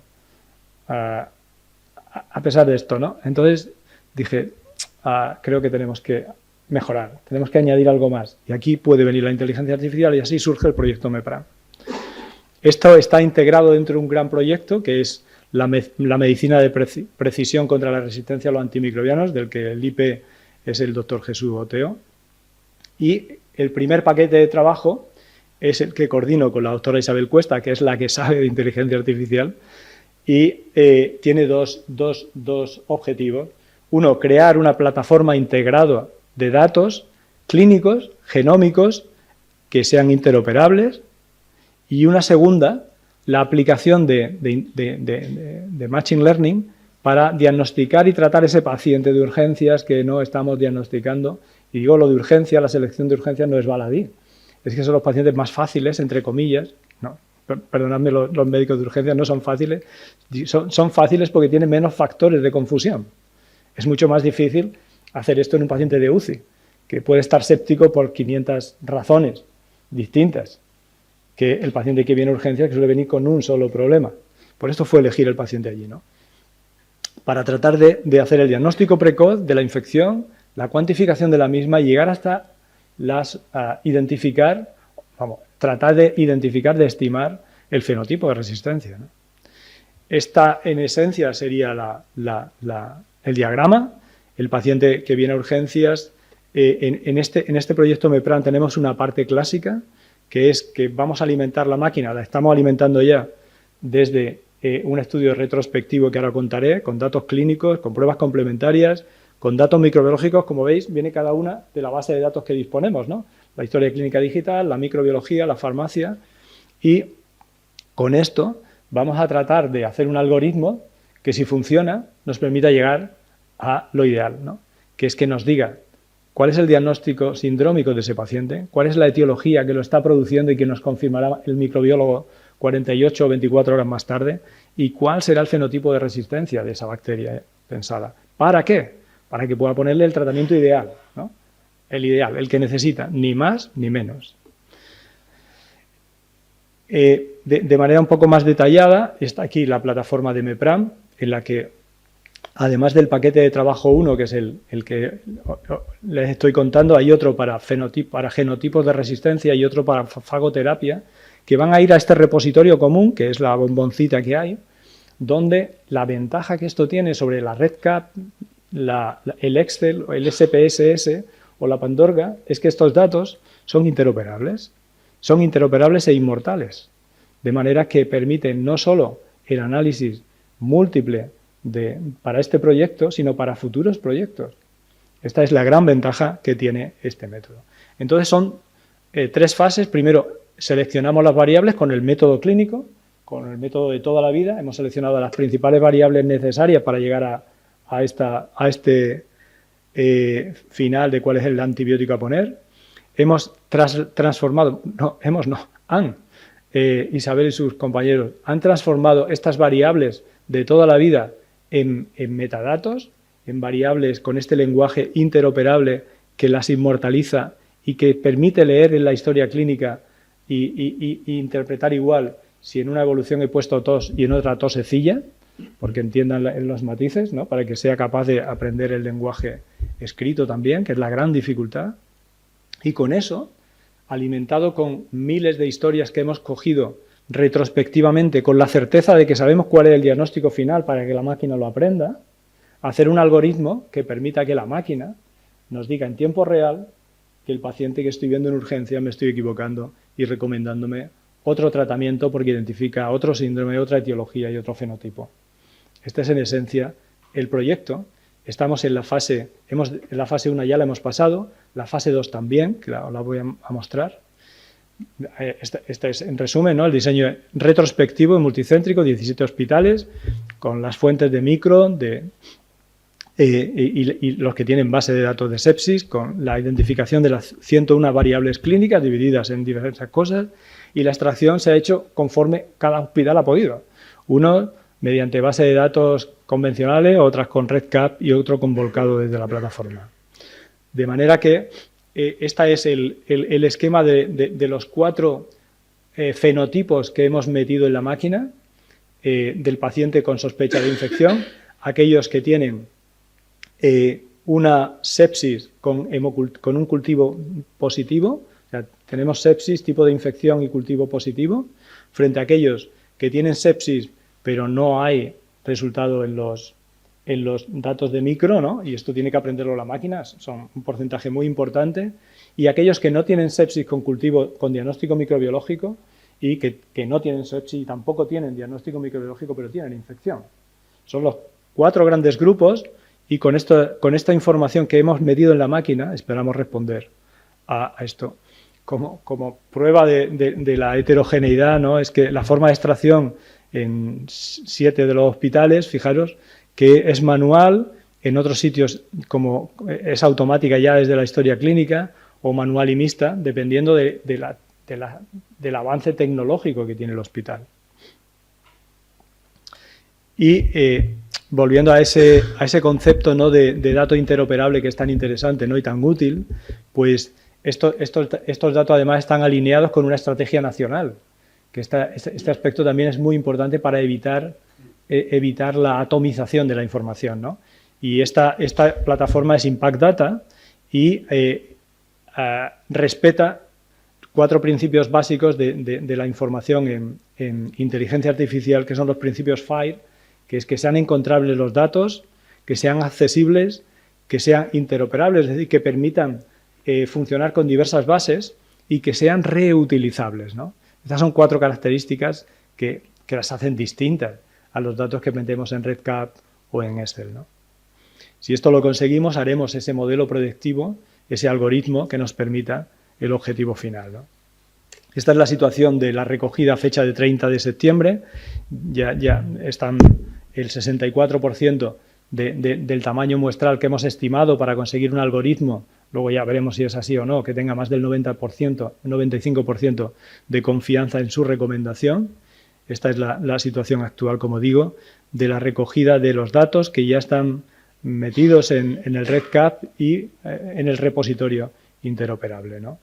A pesar de esto, ¿no? Entonces dije, creo que tenemos que mejorar, tenemos que añadir algo más. Y aquí puede venir la inteligencia artificial y así surge el proyecto MEPRAM. Esto está integrado dentro de un gran proyecto que es la medicina de precisión contra la resistencia a los antimicrobianos, del que el IP es el doctor Jesús Oteo. Y el primer paquete de trabajo es el que coordino con la doctora Isabel Cuesta, que es la que sabe de inteligencia artificial, y tiene dos objetivos. Uno, crear una plataforma integrada de datos clínicos, genómicos, que sean interoperables, y una segunda, la aplicación de Machine Learning para diagnosticar y tratar ese paciente de urgencias que no estamos diagnosticando. Y digo lo de urgencia, la selección de urgencias no es baladí. Es que son los pacientes más fáciles, entre comillas. No, perdonadme, los médicos de urgencias no son fáciles. Son fáciles porque tienen menos factores de confusión. Es mucho más difícil hacer esto en un paciente de UCI, que puede estar séptico por 500 razones distintas, que el paciente que viene a urgencias, que suele venir con un solo problema. Por esto fue elegir el paciente allí, ¿no? Para tratar de hacer el diagnóstico precoz de la infección, la cuantificación de la misma y llegar hasta tratar de identificar, de estimar el fenotipo de resistencia, ¿no? Esta, en esencia, sería el diagrama. El paciente que viene a urgencias, en este proyecto MEPRAM tenemos una parte clásica, que es que vamos a alimentar la máquina, la estamos alimentando ya desde un estudio retrospectivo que ahora contaré, con datos clínicos, con pruebas complementarias, con datos microbiológicos. Como veis, viene cada una de la base de datos que disponemos, ¿no? La historia clínica digital, la microbiología, la farmacia, y con esto vamos a tratar de hacer un algoritmo que, si funciona, nos permita llegar a lo ideal, ¿no? Que es que nos diga cuál es el diagnóstico sindrómico de ese paciente, cuál es la etiología que lo está produciendo y que nos confirmará el microbiólogo 48 o 24 horas más tarde, y cuál será el fenotipo de resistencia de esa bacteria pensada. ¿Para qué? Para que pueda ponerle el tratamiento ideal, ¿no? El ideal, el que necesita, ni más ni menos. De manera un poco más detallada, está aquí la plataforma de MEPRAM, en la que, además del paquete de trabajo 1, que es el que les estoy contando, hay otro para genotipos de resistencia y otro para fagoterapia, que van a ir a este repositorio común, que es la bomboncita que hay, donde la ventaja que esto tiene sobre la REDCap, el Excel, el SPSS o la Pandorga, es que estos datos son interoperables e inmortales, de manera que permiten no solo el análisis múltiple para este proyecto, sino para futuros proyectos. Esta es la gran ventaja que tiene este método. Entonces son 3 fases. Primero, seleccionamos las variables con el método clínico, con el método de toda la vida. Hemos seleccionado las principales variables necesarias para llegar a este final de cuál es el antibiótico a poner. Hemos transformado, Isabel y sus compañeros han transformado estas variables de toda la vida en metadatos, en variables con este lenguaje interoperable que las inmortaliza y que permite leer en la historia clínica y interpretar igual si en una evolución he puesto tos y en otra tosecilla, porque entiendan los matices, ¿no? Para que sea capaz de aprender el lenguaje escrito también, que es la gran dificultad. Y con eso, alimentado con miles de historias que hemos cogido retrospectivamente, con la certeza de que sabemos cuál es el diagnóstico final para que la máquina lo aprenda, hacer un algoritmo que permita que la máquina nos diga en tiempo real que el paciente que estoy viendo en urgencia me estoy equivocando y recomendándome otro tratamiento porque identifica otro síndrome, otra etiología y otro fenotipo. Este es en esencia el proyecto. Estamos en la fase, en la fase 1 ya la hemos pasado, la fase 2 también, que la voy a mostrar. Este es, en resumen, ¿no? El diseño retrospectivo y multicéntrico, 17 hospitales, con las fuentes de micro y los que tienen base de datos de sepsis, con la identificación de las 101 variables clínicas divididas en diversas cosas, y la extracción se ha hecho conforme cada hospital ha podido. Uno mediante base de datos convencionales, otras con REDCap y otro con volcado desde la plataforma. De manera que este es el esquema de los 4 fenotipos que hemos metido en la máquina del paciente con sospecha de infección, aquellos que tienen una sepsis con un cultivo positivo, o sea, tenemos sepsis, tipo de infección y cultivo positivo, frente a aquellos que tienen sepsis pero no hay resultado en los datos de micro, ¿no? Y esto tiene que aprenderlo la máquina, son un porcentaje muy importante, y aquellos que no tienen sepsis con cultivo con diagnóstico microbiológico y que no tienen sepsis y tampoco tienen diagnóstico microbiológico pero tienen infección. Son los 4 grandes grupos y con esta información que hemos medido en la máquina esperamos responder a esto. Como prueba de la heterogeneidad, ¿no? Es que la forma de extracción en 7 de los hospitales, fijaros, que es manual, en otros sitios como es automática ya desde la historia clínica, o manual y mixta, dependiendo del avance tecnológico que tiene el hospital. Y volviendo a ese concepto, ¿no? de dato interoperable que es tan interesante, ¿no? Y tan útil, pues estos datos además están alineados con una estrategia nacional, que este aspecto también es muy importante para evitar la atomización de la información, ¿no? Y esta plataforma es Impact Data y respeta 4 principios básicos de la información en inteligencia artificial, que son los principios FIRE, que es que sean encontrables los datos, que sean accesibles, que sean interoperables, es decir, que permitan funcionar con diversas bases y que sean reutilizables, ¿no? Estas son 4 características que las hacen distintas a los datos que metemos en REDCap o en Excel, ¿no? Si esto lo conseguimos, haremos ese modelo predictivo, ese algoritmo que nos permita el objetivo final, ¿no? Esta es la situación de la recogida a fecha de 30 de septiembre. Ya están el 64% del tamaño muestral que hemos estimado para conseguir un algoritmo. Luego ya veremos si es así o no, que tenga más del 90%, 95% de confianza en su recomendación. Esta es la situación actual, como digo, de la recogida de los datos que ya están metidos en el REDCap y en el repositorio interoperable, ¿no?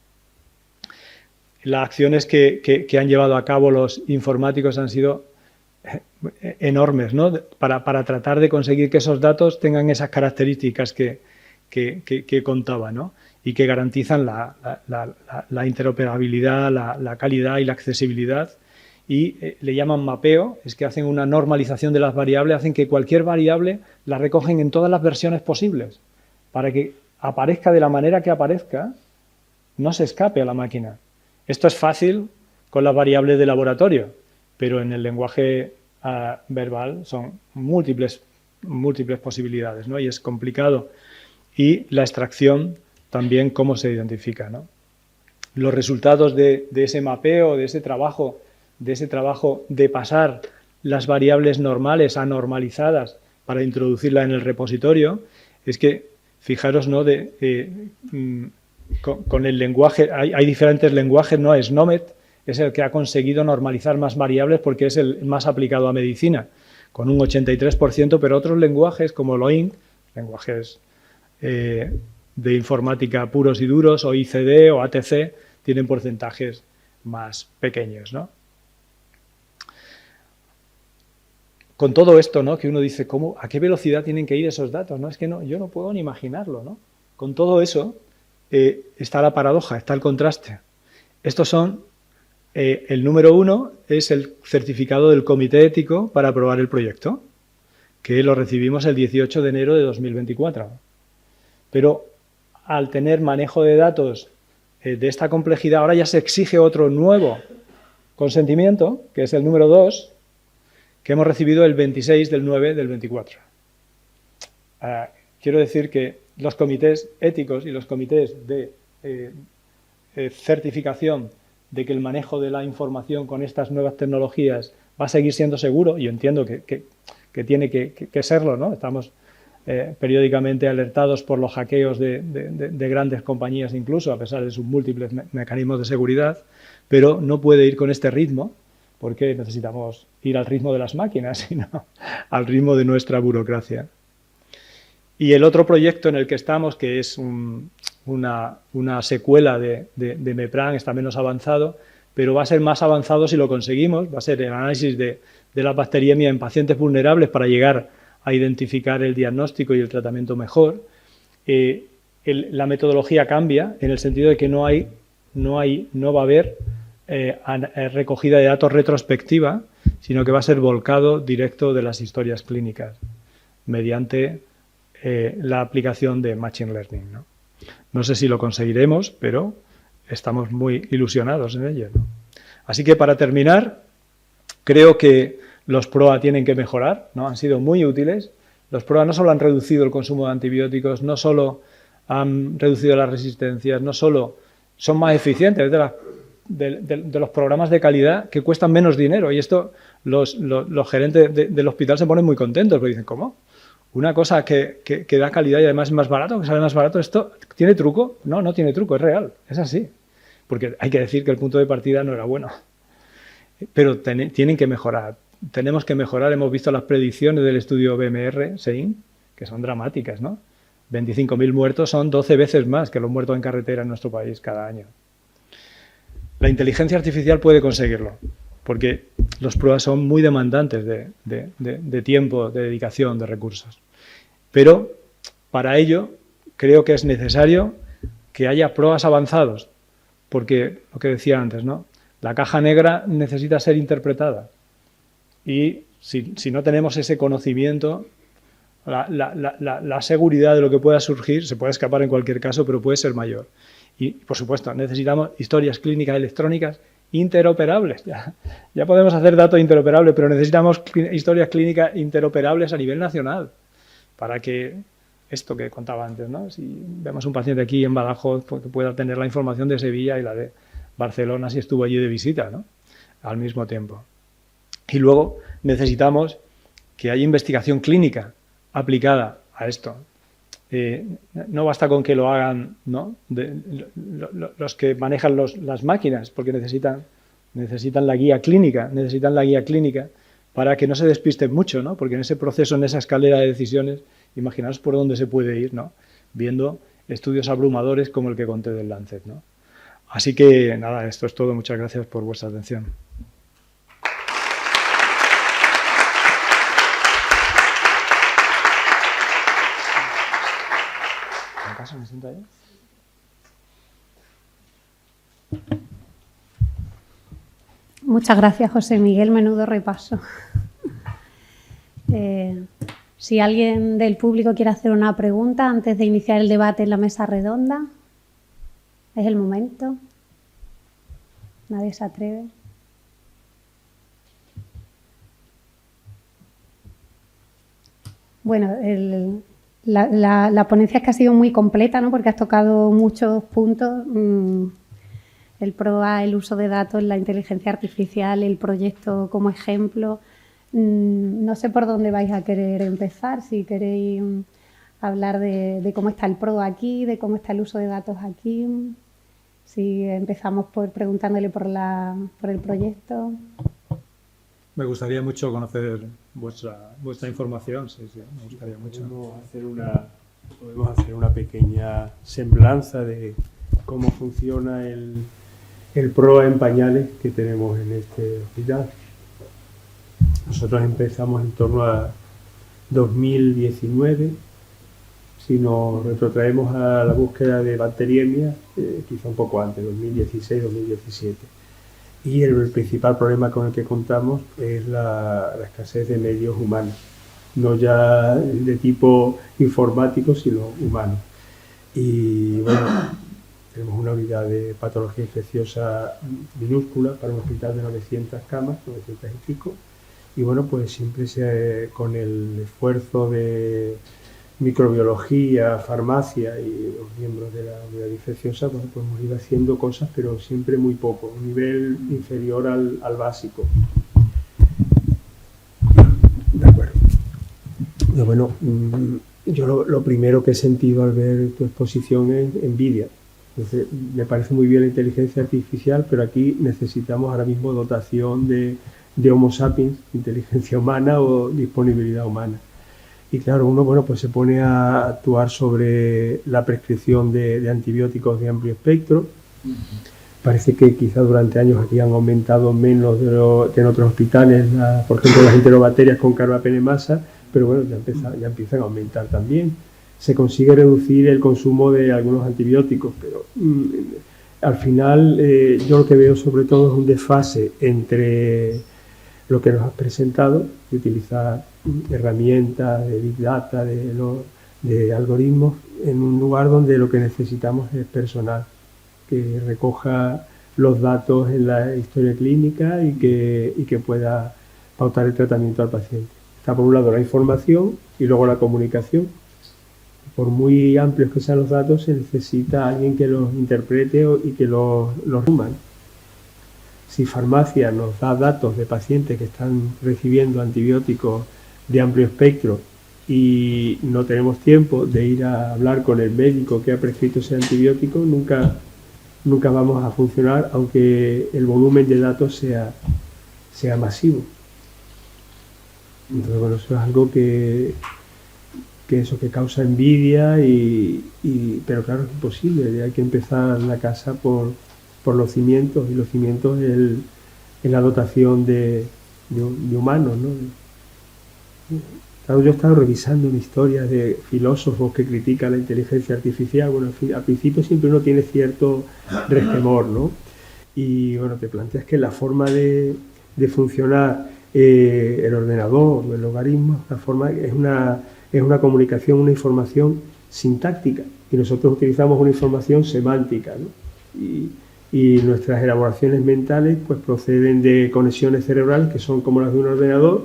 Las acciones que han llevado a cabo los informáticos han sido enormes, ¿no? Para tratar de conseguir que esos datos tengan esas características que contaba, ¿no? Y que garantizan la interoperabilidad, la calidad y la accesibilidad. Y le llaman mapeo, es que hacen una normalización de las variables, hacen que cualquier variable la recogen en todas las versiones posibles, para que aparezca de la manera que aparezca, no se escape a la máquina. Esto es fácil con las variables de laboratorio, pero en el lenguaje verbal son múltiples posibilidades, ¿no? Y es complicado. Y la extracción también, cómo se identifica, ¿no? Los resultados de ese mapeo, de ese trabajo de pasar las variables normales a normalizadas para introducirla en el repositorio, es que fijaros, ¿no? Con el lenguaje, hay diferentes lenguajes, ¿no? SNOMED es el que ha conseguido normalizar más variables porque es el más aplicado a medicina, con un 83%, pero otros lenguajes como LOINC, lenguajes de informática puros y duros, o ICD o ATC, tienen porcentajes más pequeños, ¿no? Con todo esto, ¿no? Que uno dice, ¿a qué velocidad tienen que ir esos datos? ¿No? Es que yo no puedo ni imaginarlo, ¿no? Con todo eso está la paradoja, está el contraste. Estos son, el número 1 es el certificado del Comité Ético para aprobar el proyecto, que lo recibimos el 18 de enero de 2024. Pero al tener manejo de datos de esta complejidad, ahora ya se exige otro nuevo consentimiento, que es el número 2, que hemos recibido el 26 del 9 del 24. Quiero decir que los comités éticos y los comités de certificación de que el manejo de la información con estas nuevas tecnologías va a seguir siendo seguro, y yo entiendo que tiene que serlo, ¿no? Estamos periódicamente alertados por los hackeos de grandes compañías incluso, a pesar de sus múltiples mecanismos de seguridad, pero no puede ir con este ritmo, porque necesitamos ir al ritmo de las máquinas, sino al ritmo de nuestra burocracia. Y el otro proyecto en el que estamos, que es una secuela de MEPRAN, está menos avanzado, pero va a ser más avanzado si lo conseguimos, va a ser el análisis de la bacteriemia en pacientes vulnerables para llegar a identificar el diagnóstico y el tratamiento mejor. La metodología cambia en el sentido de que no va a haber recogida de datos retrospectiva, sino que va a ser volcado directo de las historias clínicas mediante la aplicación de Machine Learning, ¿no? No sé si lo conseguiremos, pero estamos muy ilusionados en ello, ¿no? Así que para terminar, creo que los PROA tienen que mejorar, ¿no? Han sido muy útiles. Los PROA no solo han reducido el consumo de antibióticos, no solo han reducido las resistencias, no solo son más eficientes de los programas de calidad que cuestan menos dinero. Y esto los gerentes del hospital se ponen muy contentos, porque dicen, ¿cómo? Una cosa que da calidad y además es más barato, que sale más barato, ¿esto tiene truco? No, no tiene truco, es real, es así. Porque hay que decir que el punto de partida no era bueno. Pero tienen que mejorar. Tenemos que mejorar. Hemos visto las predicciones del estudio BMR, SEIN, que son dramáticas, ¿no? 25.000 muertos son 12 veces más que los muertos en carretera en nuestro país cada año. La inteligencia artificial puede conseguirlo, porque los pruebas son muy demandantes de tiempo, de dedicación, de recursos. Pero para ello creo que es necesario que haya pruebas avanzados, porque lo que decía antes, ¿no? La caja negra necesita ser interpretada y si no tenemos ese conocimiento, la seguridad de lo que pueda surgir se puede escapar en cualquier caso, pero puede ser mayor. Y, por supuesto, necesitamos historias clínicas electrónicas interoperables. Ya podemos hacer datos interoperables, pero necesitamos historias clínicas interoperables a nivel nacional para que esto que contaba antes, ¿no? Si vemos un paciente aquí en Badajoz, pues que pueda tener la información de Sevilla y la de Barcelona si estuvo allí de visita, ¿no? Al mismo tiempo. Y luego necesitamos que haya investigación clínica aplicada a esto. No basta con que lo hagan, ¿no? Los que manejan las máquinas, porque necesitan la guía clínica, para que no se despisten mucho, ¿no? Porque en ese proceso, en esa escalera de decisiones, imaginaos por dónde se puede ir, ¿no? Viendo estudios abrumadores como el que conté del Lancet, ¿no? Así que, nada, esto es todo. Muchas gracias por vuestra atención. ¿Me siento ahí? Muchas gracias, José Miguel. Menudo repaso. Si alguien del público quiere hacer una pregunta antes de iniciar el debate en la mesa redonda, es el momento. Nadie se atreve. Bueno, la ponencia es que ha sido muy completa, ¿no? Porque has tocado muchos puntos. El PROA, el uso de datos, la inteligencia artificial, el proyecto como ejemplo. No sé por dónde vais a querer empezar, si queréis hablar de cómo está el PRO aquí, de cómo está el uso de datos aquí. Si empezamos preguntándole por el proyecto. Me gustaría mucho conocer vuestra información, sí, me gustaría mucho. Podemos hacer una pequeña semblanza de cómo funciona el PROA en pañales que tenemos en este hospital. Nosotros empezamos en torno a 2019, si nos retrotraemos a la búsqueda de bacteriemia, quizá un poco antes, 2016-2017. Y el principal problema con el que contamos es la escasez de medios humanos, no ya de tipo informático, sino humanos. Y bueno, tenemos una unidad de patología infecciosa minúscula para un hospital de 900 camas, 900 y pico. Y bueno, pues siempre con el esfuerzo de microbiología, farmacia y los miembros de la unidad infecciosa, pues hemos ido haciendo cosas, pero siempre muy poco, un nivel inferior al básico. De acuerdo. Bueno, yo lo primero que he sentido al ver tu exposición es envidia. Entonces, me parece muy bien la inteligencia artificial, pero aquí necesitamos ahora mismo dotación de Homo sapiens, inteligencia humana o disponibilidad humana. Y claro, uno pues se pone a actuar sobre la prescripción de antibióticos de amplio espectro. Parece que quizá durante años aquí han aumentado menos que en otros hospitales, por ejemplo, las enterobacterias con carbapenemasa, pero bueno, ya empiezan a aumentar también. Se consigue reducir el consumo de algunos antibióticos, pero al final yo lo que veo sobre todo es un desfase entre lo que nos has presentado, de utilizar herramientas de Big Data, de algoritmos, en un lugar donde lo que necesitamos es personal que recoja los datos en la historia clínica y que pueda pautar el tratamiento al paciente. Está por un lado la información y luego la comunicación. Por muy amplios que sean los datos, se necesita alguien que los interprete y que los resuma. Si farmacia nos da datos de pacientes que están recibiendo antibióticos de amplio espectro y no tenemos tiempo de ir a hablar con el médico que ha prescrito ese antibiótico, nunca vamos a funcionar, aunque el volumen de datos sea masivo. Entonces, bueno, eso es algo que causa envidia, pero claro, es imposible. Hay que empezar la casa por los cimientos, y los cimientos en la dotación de humanos, ¿no? Claro, yo he estado revisando una historia de filósofos que critican la inteligencia artificial. Bueno, al principio siempre uno tiene cierto resquemor, ¿no? Y bueno, te planteas que la forma de funcionar el ordenador o el logaritmo, es una comunicación, una información sintáctica, y nosotros utilizamos una información semántica, ¿no? Y nuestras elaboraciones mentales pues proceden de conexiones cerebrales que son como las de un ordenador,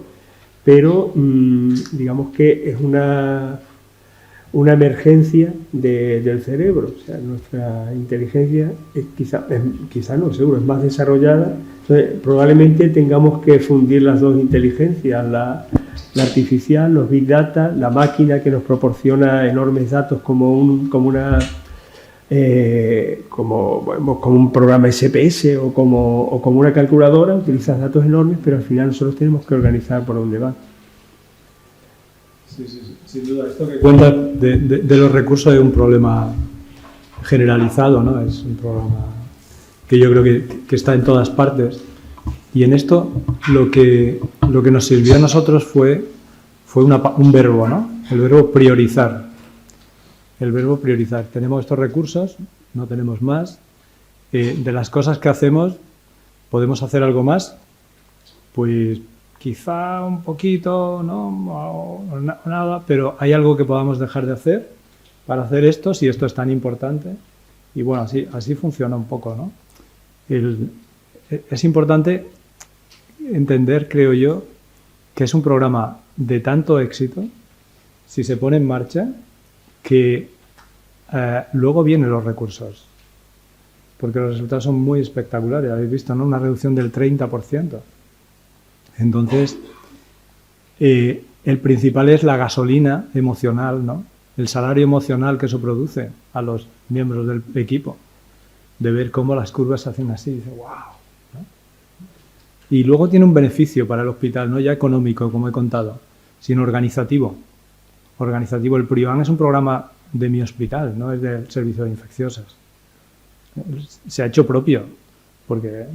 pero digamos que es una emergencia del cerebro. O sea, nuestra inteligencia es quizá no, seguro, es más desarrollada. Entonces, probablemente tengamos que fundir las dos inteligencias, la artificial, los big data, la máquina que nos proporciona enormes datos como un programa SPS o como una calculadora. Utilizas datos enormes, pero al final nosotros tenemos que organizar por dónde va. Sí, sin duda. Esto que cuenta de los recursos es un problema generalizado, ¿no? Es un problema que yo creo que está en todas partes. Y en esto lo que nos sirvió a nosotros fue un verbo, ¿no? El verbo priorizar. El verbo priorizar. Tenemos estos recursos, no tenemos más. De las cosas que hacemos, ¿podemos hacer algo más? Pues quizá un poquito, ¿no? O nada, pero hay algo que podamos dejar de hacer para hacer esto, si esto es tan importante. Y bueno, así funciona un poco, ¿no? Es importante entender, creo yo, que es un programa de tanto éxito, si se pone en marcha, que luego vienen los recursos, porque los resultados son muy espectaculares. Habéis visto, ¿no? Una reducción del 30%. Entonces, el principal es la gasolina emocional, ¿no? el salario emocional que eso produce a los miembros del equipo, de ver cómo las curvas se hacen así, dice, wow, ¿no? Y luego tiene un beneficio para el hospital, no ya económico, como he contado, sino organizativo. Organizativo. El PRIOAN es un programa de mi hospital, no es del servicio de infecciosas. Se ha hecho propio, porque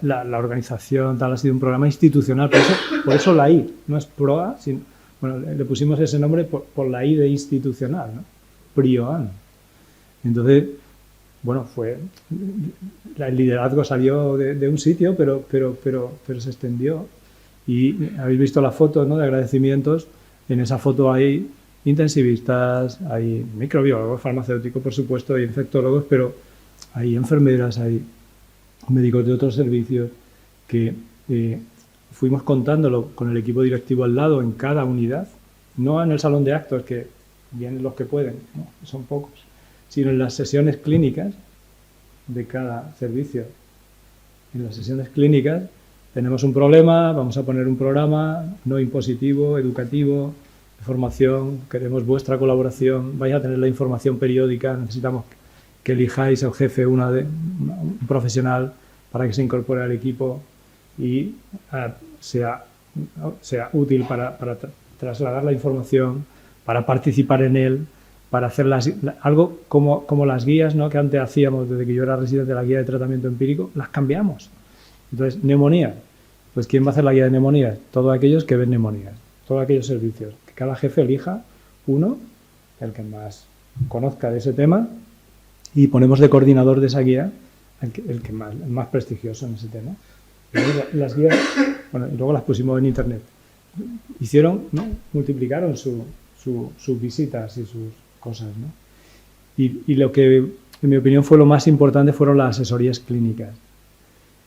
la organización tal ha sido un programa institucional, por eso la I, no es PROA, sino, bueno, le pusimos ese nombre por la I de institucional, ¿no? PRIOAN. Entonces, bueno, el liderazgo salió de un sitio, pero se extendió. Y habéis visto la foto, ¿no?, de agradecimientos. En esa foto hay intensivistas, hay microbiólogos, farmacéuticos, por supuesto, hay infectólogos, pero hay enfermeras, hay médicos de otros servicios que fuimos contándolo con el equipo directivo al lado en cada unidad, no en el salón de actos, que vienen los que pueden, ¿no?, son pocos, sino en las sesiones clínicas de cada servicio. En las sesiones clínicas tenemos un problema, vamos a poner un programa no impositivo, educativo, de formación, queremos vuestra colaboración, vais a tener la información periódica, necesitamos que elijáis el jefe, un profesional para que se incorpore al equipo y sea útil para trasladar la información, para participar en él, para hacer algo como las guías, ¿no?, que antes hacíamos desde que yo era residente de la guía de tratamiento empírico, las cambiamos. Entonces, neumonía, pues ¿quién va a hacer la guía de neumonías? Todos aquellos que ven neumonías, todos aquellos servicios. Que cada jefe elija uno, el que más conozca de ese tema, y ponemos de coordinador de esa guía el más prestigioso en ese tema. Las guías, bueno, y luego las pusimos en internet. Hicieron, ¿no?, multiplicaron sus visitas y sus cosas, ¿no? Y lo que, en mi opinión, fue lo más importante fueron las asesorías clínicas.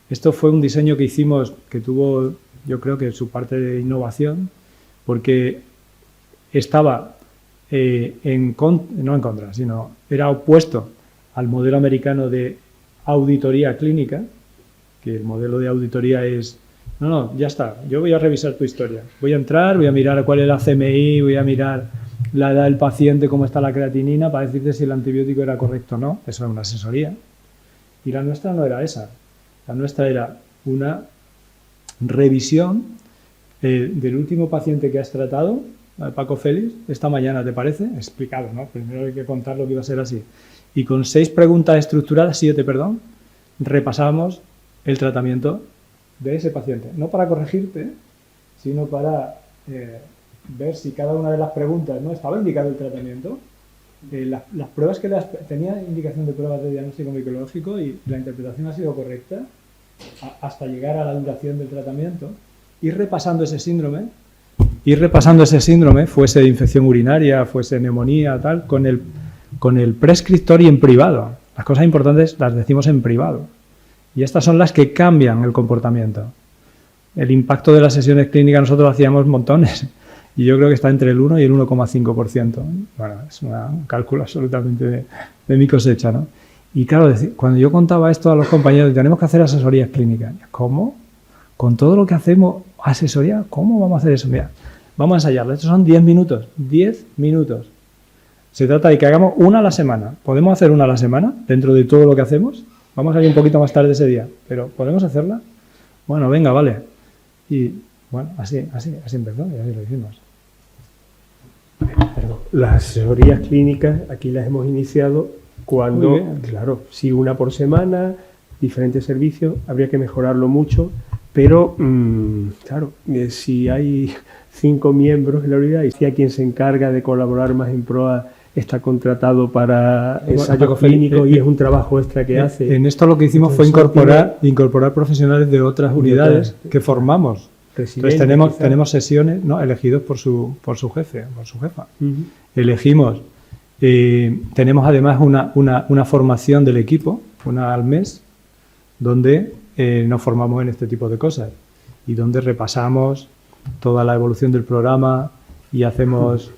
Esto fue un diseño que hicimos que tuvo, yo creo que su parte de innovación, porque estaba no en contra, sino era opuesto al modelo americano de auditoría clínica, que el modelo de auditoría es, no, ya está, yo voy a revisar tu historia, voy a entrar, voy a mirar cuál es la CMI, voy a mirar la edad del paciente, cómo está la creatinina, para decirte si el antibiótico era correcto o no. Eso era una asesoría. Y la nuestra no era esa. La nuestra era una revisión del último paciente que has tratado, Paco Félix, esta mañana, ¿te parece? Explicado, ¿no? Primero hay que contar lo que iba a ser así. Y con 7 preguntas estructuradas, repasábamos el tratamiento de ese paciente. No para corregirte, sino para ver si cada una de las preguntas, ¿no?, estaba indicado el tratamiento. Las pruebas que tenía indicación de pruebas de diagnóstico microbiológico y la interpretación ha sido correcta hasta llegar a la duración del tratamiento. Ir repasando ese síndrome, fuese infección urinaria, fuese neumonía, tal, con el prescriptor y en privado. Las cosas importantes las decimos en privado. Y estas son las que cambian el comportamiento. El impacto de las sesiones clínicas nosotros hacíamos montones. Y yo creo que está entre el 1 y el 1,5%. Bueno, es un cálculo absolutamente de mi cosecha, ¿no? Y claro, cuando yo contaba esto a los compañeros, tenemos que hacer asesorías clínicas. ¿Cómo? Con todo lo que hacemos, asesoría, ¿cómo vamos a hacer eso? Mira, vamos a ensayarlo. Estos son 10 minutos. 10 minutos. Se trata de que hagamos una a la semana. ¿Podemos hacer una a la semana dentro de todo lo que hacemos? Vamos a ir un poquito más tarde ese día, pero ¿podemos hacerla? Bueno, venga, vale. Y bueno, así empezó y así lo hicimos. Las asesorías clínicas aquí las hemos iniciado cuando, claro, sí, una por semana, diferentes servicios, habría que mejorarlo mucho, pero claro, si hay 5 miembros en la unidad y si hay quien se encarga de colaborar más en PROA está contratado para ensayo clínico y es un trabajo extra que hace. En esto lo que hicimos fue incorporar profesionales de otras unidades que formamos. Entonces tenemos sesiones, ¿no?, elegidos por su jefe, por su jefa. Elegimos, tenemos además una formación del equipo, una al mes, donde nos formamos en este tipo de cosas y donde repasamos toda la evolución del programa y hacemos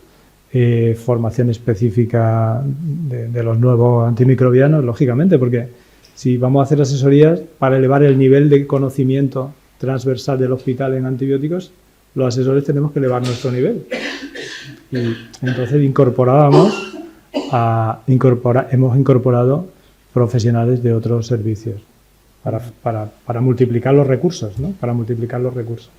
formación específica de los nuevos antimicrobianos, lógicamente, porque si vamos a hacer asesorías para elevar el nivel de conocimiento transversal del hospital en antibióticos, los asesores tenemos que elevar nuestro nivel. Y entonces hemos incorporado profesionales de otros servicios para multiplicar los recursos, ¿no? Para multiplicar los recursos.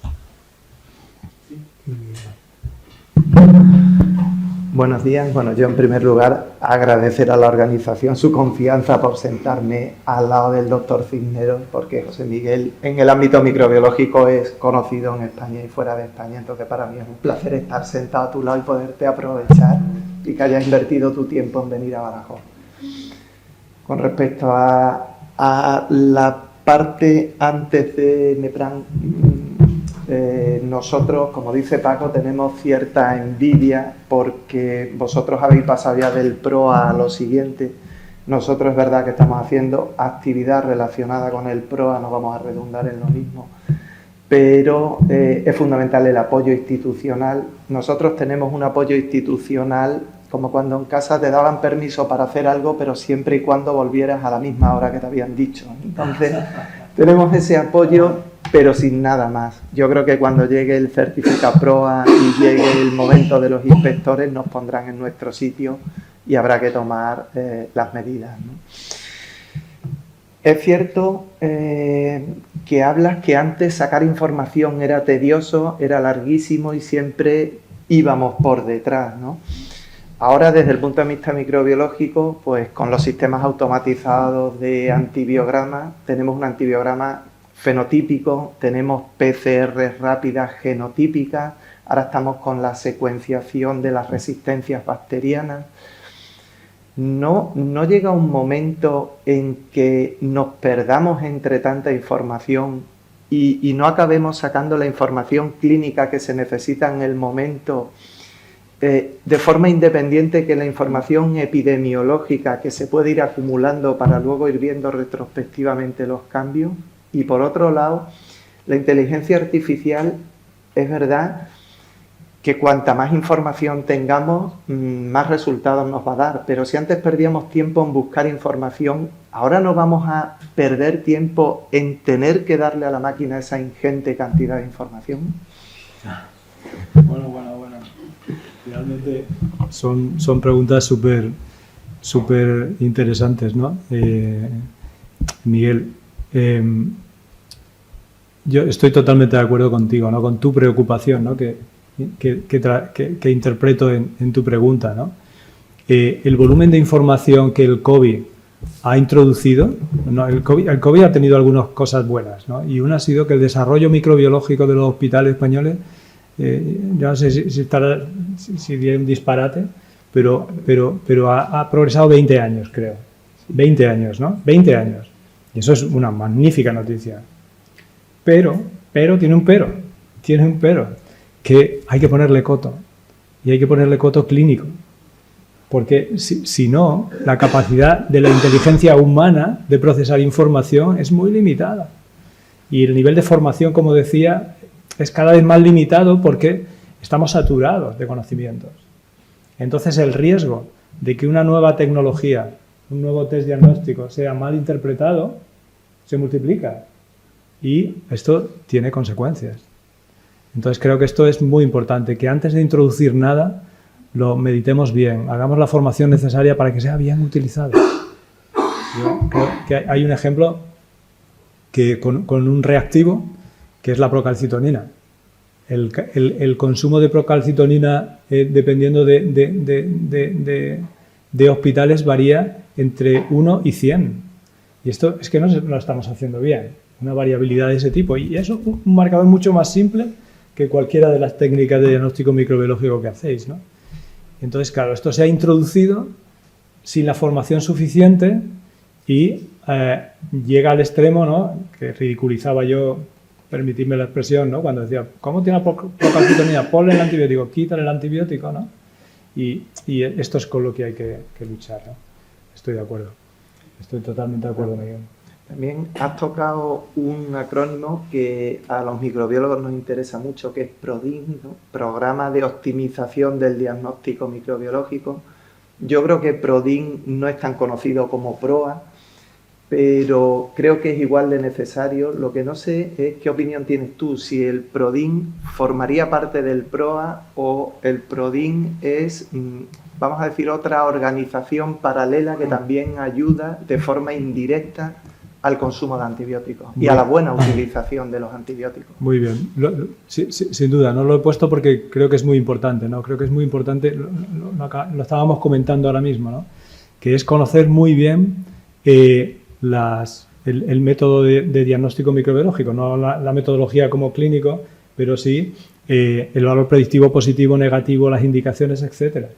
Buenos días. Bueno, yo en primer lugar agradecer a la organización su confianza por sentarme al lado del doctor Cisneros, porque José Miguel en el ámbito microbiológico es conocido en España y fuera de España, entonces para mí es un placer estar sentado a tu lado y poderte aprovechar y que hayas invertido tu tiempo en venir a Badajoz. Con respecto a la parte antes de Nepran, nosotros, como dice Paco, tenemos cierta envidia porque vosotros habéis pasado ya del PROA a lo siguiente. Nosotros es verdad que estamos haciendo actividad relacionada con el PROA, no vamos a redundar en lo mismo, pero es fundamental el apoyo institucional. Nosotros tenemos un apoyo institucional como cuando en casa te daban permiso para hacer algo, pero siempre y cuando volvieras a la misma hora que te habían dicho. Entonces, tenemos ese apoyo, pero sin nada más. Yo creo que cuando llegue el certificado PROA y llegue el momento de los inspectores, nos pondrán en nuestro sitio y habrá que tomar las medidas, ¿no? Es cierto que hablas que antes sacar información era tedioso, era larguísimo y siempre íbamos por detrás, ¿no? Ahora, desde el punto de vista microbiológico, pues con los sistemas automatizados de antibiograma, tenemos un antibiograma fenotípico, tenemos PCR rápidas genotípicas, ahora estamos con la secuenciación de las resistencias bacterianas. ¿No llega un momento en que nos perdamos entre tanta información y no acabemos sacando la información clínica que se necesita en el momento de forma independiente que la información epidemiológica que se puede ir acumulando para luego ir viendo retrospectivamente los cambios? Y por otro lado, la inteligencia artificial es verdad que cuanta más información tengamos, más resultados nos va a dar. Pero si antes perdíamos tiempo en buscar información, ahora no vamos a perder tiempo en tener que darle a la máquina esa ingente cantidad de información. Bueno. Realmente son preguntas súper interesantes, ¿no? Miguel, yo estoy totalmente de acuerdo contigo, ¿no? Con tu preocupación, ¿no? Que interpreto en tu pregunta, ¿no? El volumen de información que el COVID ha introducido, ¿no? El COVID ha tenido algunas cosas buenas, ¿no? Y una ha sido que el desarrollo microbiológico de los hospitales españoles, yo no sé si diré un disparate, pero ha progresado 20 años, creo. 20 años, ¿no? 20 años. Y eso es una magnífica noticia. Pero tiene un pero, que hay que ponerle coto. Y hay que ponerle coto clínico. Porque si no, la capacidad de la inteligencia humana de procesar información es muy limitada. Y el nivel de formación, como decía, es cada vez más limitado porque estamos saturados de conocimientos. Entonces el riesgo de que una nueva tecnología, un nuevo test diagnóstico sea mal interpretado, se multiplica. Y esto tiene consecuencias. Entonces creo que esto es muy importante, que antes de introducir nada, lo meditemos bien, hagamos la formación necesaria para que sea bien utilizado. Yo creo que hay un ejemplo que con un reactivo, que es la procalcitonina. El consumo de procalcitonina, dependiendo de hospitales, varía entre 1 y 100. Y esto es que no lo estamos haciendo bien, una variabilidad de ese tipo. Y eso es un marcador mucho más simple que cualquiera de las técnicas de diagnóstico microbiológico que hacéis, ¿no? Entonces, claro, esto se ha introducido sin la formación suficiente y llega al extremo, ¿no? Que ridiculizaba yo, permitidme la expresión, ¿no? Cuando decía, ¿cómo tiene la procalcitonina? Ponle el antibiótico, quítale el antibiótico, ¿no? Y esto es con lo que hay que luchar, ¿no? Estoy de acuerdo. Estoy totalmente de acuerdo, Miguel. También has tocado un acrónimo que a los microbiólogos nos interesa mucho, que es PRODIN, ¿no? Programa de Optimización del Diagnóstico Microbiológico. Yo creo que PRODIN no es tan conocido como PROA, pero creo que es igual de necesario. Lo que no sé es qué opinión tienes tú, si el PRODIN formaría parte del PROA o el PRODIN es, vamos a decir, otra organización paralela que también ayuda de forma indirecta al consumo de antibióticos y a la buena utilización de los antibióticos. Muy bien, sin duda, no lo he puesto porque creo que es muy importante, ¿no? Creo que es muy importante, lo estábamos comentando ahora mismo, ¿no? Que es conocer muy bien el método de diagnóstico microbiológico, no la metodología como clínico, pero sí el valor predictivo positivo, negativo, las indicaciones, etcétera.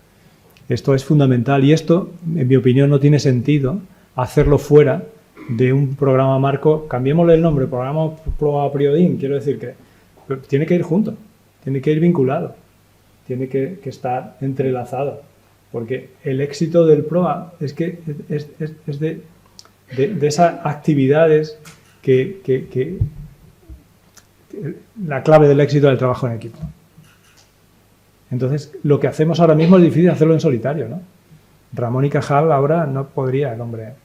Esto es fundamental y esto, en mi opinión, no tiene sentido hacerlo fuera de un programa marco. Cambiémosle el nombre, programa PROA PRIODIN, quiero decir que tiene que ir junto, tiene que ir vinculado, tiene que estar entrelazado, porque el éxito del PROA es que es de esas actividades que la clave del éxito del trabajo en equipo. Entonces, lo que hacemos ahora mismo es difícil hacerlo en solitario, ¿no? Ramón y Cajal ahora no podría el hombre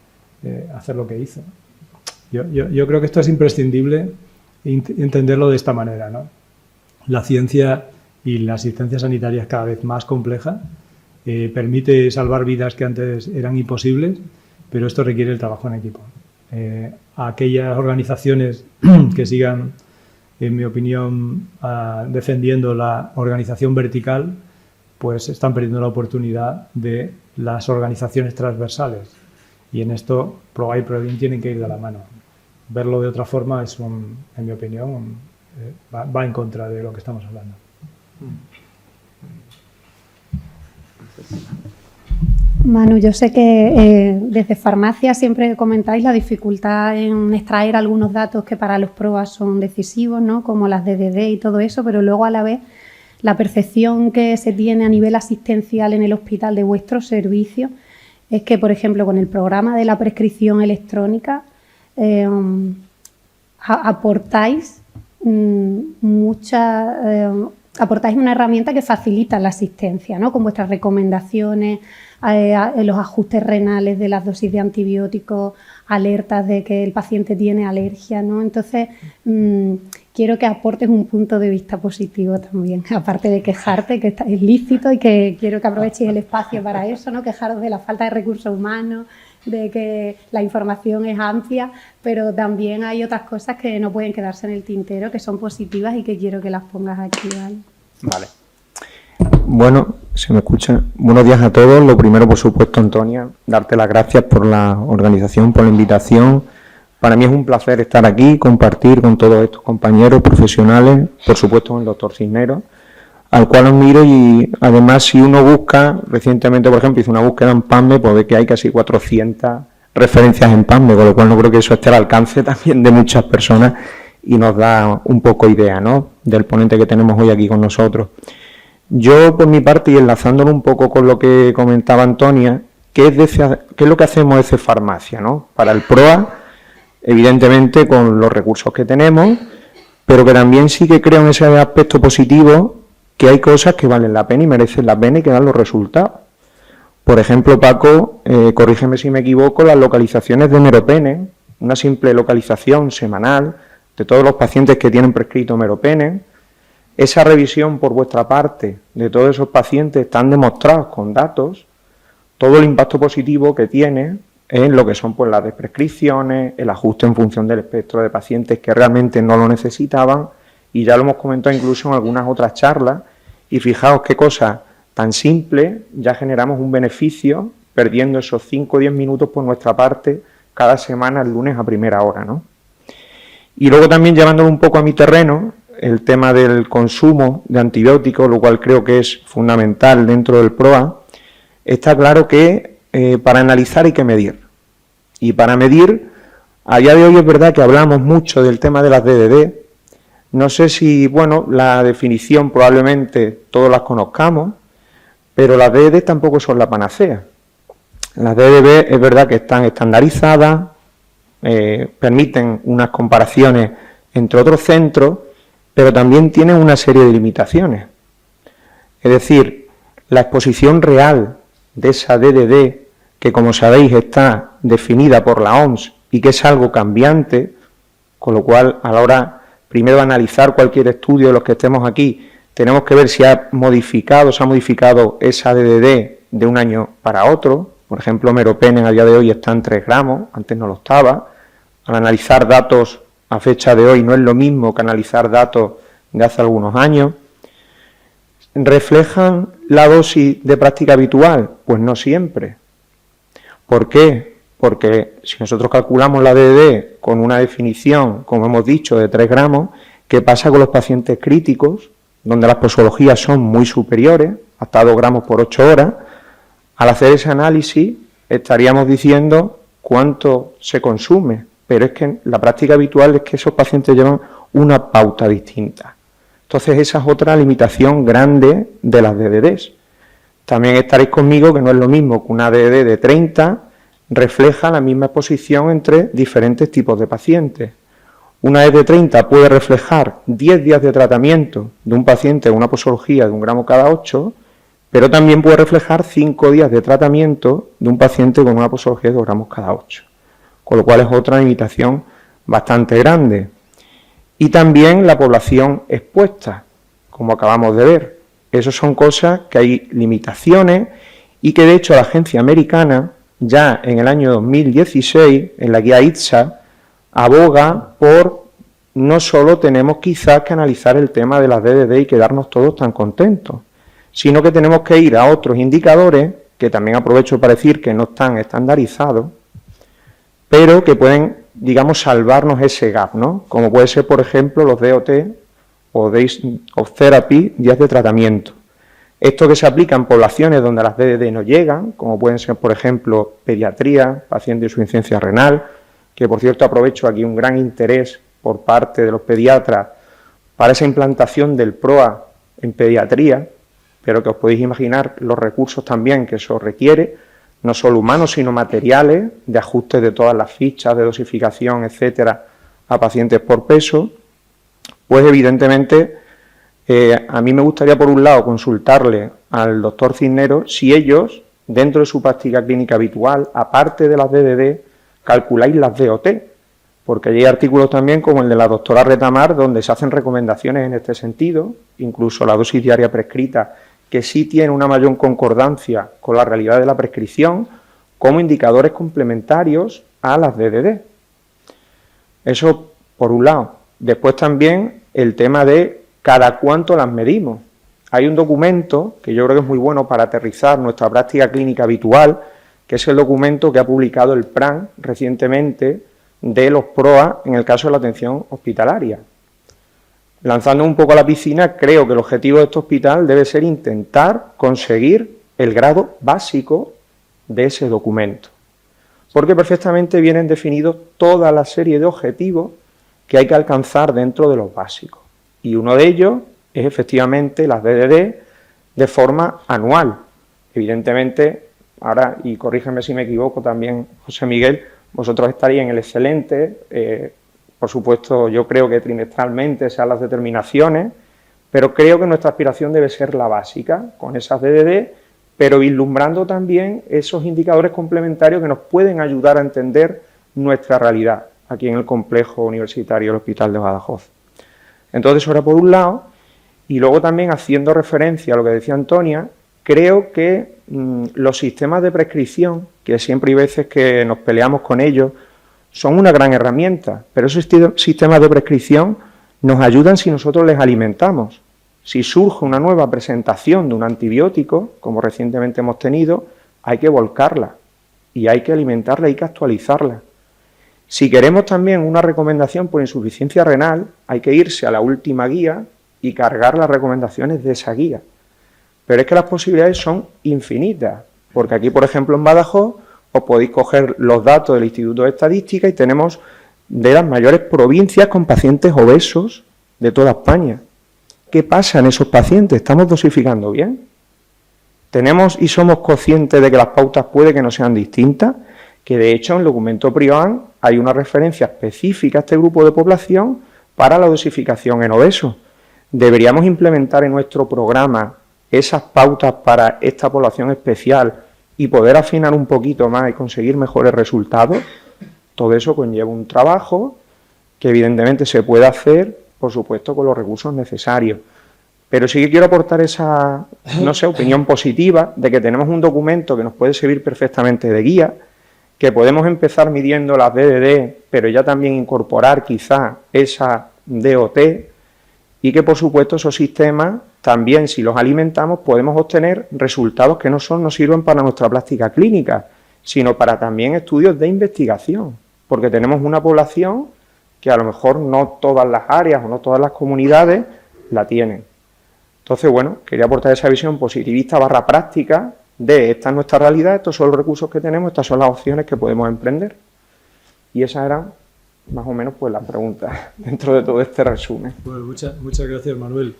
hacer lo que hizo. Yo creo que esto es imprescindible entenderlo de esta manera, ¿no? La ciencia y la asistencia sanitaria es cada vez más compleja, permite salvar vidas que antes eran imposibles, pero esto requiere el trabajo en equipo. Aquellas organizaciones que sigan, en mi opinión, defendiendo la organización vertical, pues están perdiendo la oportunidad de las organizaciones transversales. Y en esto, PROA y PRODIN tienen que ir de la mano. Verlo de otra forma es, en mi opinión, va en contra de lo que estamos hablando. Manu, yo sé que desde farmacia siempre comentáis la dificultad en extraer algunos datos que para los PROA son decisivos, ¿no? Como las DDD y todo eso, pero luego a la vez la percepción que se tiene a nivel asistencial en el hospital de vuestro servicio es que, por ejemplo, con el programa de la prescripción electrónica aportáis aportáis una herramienta que facilita la asistencia, ¿no? Con vuestras recomendaciones, los ajustes renales de las dosis de antibióticos, alertas de que el paciente tiene alergia, ¿no? Entonces, quiero que aportes un punto de vista positivo también, aparte de quejarte, que es lícito y que quiero que aprovechéis el espacio para eso, ¿no? Quejaros de la falta de recursos humanos, de que la información es amplia, pero también hay otras cosas que no pueden quedarse en el tintero, que son positivas y que quiero que las pongas aquí, ¿vale? Vale. Bueno, se me escucha. Buenos días a todos. Lo primero, por supuesto, Antonia, darte las gracias por la organización, por la invitación. Para mí es un placer estar aquí, compartir con todos estos compañeros profesionales, por supuesto con el doctor Cisneros, al cual admiro, y además si uno busca, recientemente por ejemplo hice una búsqueda en PubMed, pues ve que hay casi 400 referencias en PubMed, con lo cual no creo que eso esté al alcance también de muchas personas y nos da un poco idea, ¿no?, del ponente que tenemos hoy aquí con nosotros. Yo por mi parte, y enlazándolo un poco con lo que comentaba Antonia, ¿qué es lo que hacemos desde farmacia, ¿no? Para el PROA, evidentemente con los recursos que tenemos, pero que también sí que creo en ese aspecto positivo, que hay cosas que valen la pena y merecen la pena y que dan los resultados. Por ejemplo, Paco, corrígeme si me equivoco, las localizaciones de meropenem, una simple localización semanal de todos los pacientes que tienen prescrito meropenem, esa revisión por vuestra parte de todos esos pacientes están demostrados con datos, todo el impacto positivo que tiene en lo que son pues las desprescripciones, el ajuste en función del espectro de pacientes que realmente no lo necesitaban, y ya lo hemos comentado incluso en algunas otras charlas, y fijaos qué cosa tan simple, ya generamos un beneficio perdiendo esos 5 o 10 minutos por nuestra parte cada semana el lunes a primera hora, ¿no? Y luego también llevándolo un poco a mi terreno, el tema del consumo de antibióticos, lo cual creo que es fundamental dentro del PROA, está claro que para analizar hay que medir. Y para medir, a día de hoy es verdad que hablamos mucho del tema de las DDD. No sé si, bueno, la definición probablemente todos las conozcamos, pero las DDD tampoco son la panacea. Las DDD es verdad que están estandarizadas, permiten unas comparaciones entre otros centros, pero también tienen una serie de limitaciones. Es decir, la exposición real de esa DDD, que como sabéis está definida por la OMS y que es algo cambiante, con lo cual a la hora primero de analizar cualquier estudio de los que estemos aquí, tenemos que ver si se ha modificado esa DDD de un año para otro. Por ejemplo, meropenem a día de hoy está en 3 gramos, antes no lo estaba. Al analizar datos a fecha de hoy no es lo mismo que analizar datos de hace algunos años. ¿Reflejan la dosis de práctica habitual? Pues no siempre. ¿Por qué? Porque si nosotros calculamos la DDD con una definición, como hemos dicho, de 3 gramos, ¿qué pasa con los pacientes críticos, donde las posologías son muy superiores, hasta 2 gramos por 8 horas? Al hacer ese análisis estaríamos diciendo cuánto se consume, pero es que la práctica habitual es que esos pacientes llevan una pauta distinta. Entonces esa es otra limitación grande de las DDDs. También estaréis conmigo que no es lo mismo que una DDD de 30 refleja la misma exposición entre diferentes tipos de pacientes. Una de 30 puede reflejar 10 días de tratamiento de un paciente con una posología de 1 gramo cada 8, pero también puede reflejar 5 días de tratamiento de un paciente con una posología de 2 gramos cada 8, con lo cual es otra limitación bastante grande. Y también la población expuesta, como acabamos de ver. Esas son cosas que hay limitaciones y que de hecho la agencia americana ya en el año 2016, en la guía ITSA, aboga por no solo tenemos quizás que analizar el tema de las DDD y quedarnos todos tan contentos, sino que tenemos que ir a otros indicadores, que también aprovecho para decir que no están estandarizados, pero que pueden, digamos, salvarnos ese gap, ¿no? Como puede ser, por ejemplo, los DOT o Days of Therapy, días de tratamiento. Esto que se aplica en poblaciones donde las DDD no llegan, como pueden ser, por ejemplo, pediatría, pacientes de insuficiencia renal, que por cierto aprovecho aquí un gran interés por parte de los pediatras para esa implantación del PROA en pediatría, pero que os podéis imaginar los recursos también que eso requiere, no solo humanos, sino materiales, de ajuste de todas las fichas, de dosificación, etcétera, a pacientes por peso. Pues evidentemente a mí me gustaría por un lado consultarle al doctor Cisneros si ellos, dentro de su práctica clínica habitual, aparte de las DDD, calculáis las DOT, porque hay artículos también como el de la doctora Retamar donde se hacen recomendaciones en este sentido, incluso la dosis diaria prescrita, que sí tiene una mayor concordancia con la realidad de la prescripción, como indicadores complementarios a las DDD. Eso por un lado. Después también el tema de cada cuánto las medimos. Hay un documento que yo creo que es muy bueno para aterrizar nuestra práctica clínica habitual, que es el documento que ha publicado el PRAN recientemente de los PROA en el caso de la atención hospitalaria. Lanzando un poco a la piscina, creo que el objetivo de este hospital debe ser intentar conseguir el grado básico de ese documento, porque perfectamente vienen definidos toda la serie de objetivos que hay que alcanzar dentro de los básicos. Y uno de ellos es efectivamente las DDD de forma anual. Evidentemente, ahora, y corrígeme si me equivoco también, José Miguel, vosotros estaríais en el excelente, por supuesto yo creo que trimestralmente sean las determinaciones, pero creo que nuestra aspiración debe ser la básica, con esas DDD, pero vislumbrando también esos indicadores complementarios que nos pueden ayudar a entender nuestra realidad aquí en el complejo universitario del Hospital de Badajoz. Entonces, ahora por un lado, y luego también haciendo referencia a lo que decía Antonia, creo que los sistemas de prescripción, que siempre hay veces que nos peleamos con ellos, son una gran herramienta, pero esos sistemas de prescripción nos ayudan si nosotros les alimentamos. Si surge una nueva presentación de un antibiótico, como recientemente hemos tenido, hay que volcarla y hay que alimentarla, hay que actualizarla. Si queremos también una recomendación por insuficiencia renal, hay que irse a la última guía y cargar las recomendaciones de esa guía. Pero es que las posibilidades son infinitas, porque aquí, por ejemplo, en Badajoz, os podéis coger los datos del Instituto de Estadística y tenemos de las mayores provincias con pacientes obesos de toda España. ¿Qué pasa en esos pacientes? ¿Estamos dosificando bien? ¿Tenemos y somos conscientes de que las pautas puede que no sean distintas? Que de hecho en el documento PRIOAN hay una referencia específica a este grupo de población para la dosificación en obesos. ¿Deberíamos implementar en nuestro programa esas pautas para esta población especial y poder afinar un poquito más y conseguir mejores resultados? Todo eso conlleva un trabajo que evidentemente se puede hacer, por supuesto, con los recursos necesarios. Pero sí que quiero aportar esa, no sé, opinión positiva de que tenemos un documento que nos puede servir perfectamente de guía, que podemos empezar midiendo las DDD, pero ya también incorporar quizá esa DOT, y que por supuesto esos sistemas también, si los alimentamos, podemos obtener resultados que no sirven para nuestra práctica clínica, sino para también estudios de investigación, porque tenemos una población que a lo mejor no todas las áreas o no todas las comunidades la tienen. Entonces, bueno, quería aportar esa visión positivista / práctica de esta es nuestra realidad, estos son los recursos que tenemos, estas son las opciones que podemos emprender. Y esas eran más o menos pues las preguntas dentro de todo este resumen. Bueno, muchas gracias, Manuel.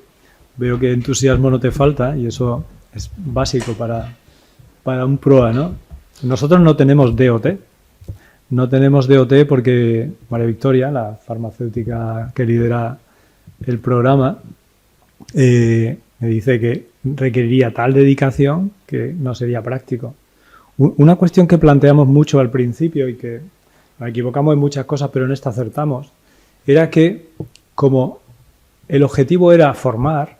Veo que entusiasmo no te falta y eso es básico para un PROA, ¿no? Nosotros no tenemos DOT. No tenemos DOT porque María Victoria, la farmacéutica que lidera el programa, me dice que requeriría tal dedicación que no sería práctico. Una cuestión que planteamos mucho al principio y que nos equivocamos en muchas cosas, pero en esta acertamos, era que como el objetivo era formar,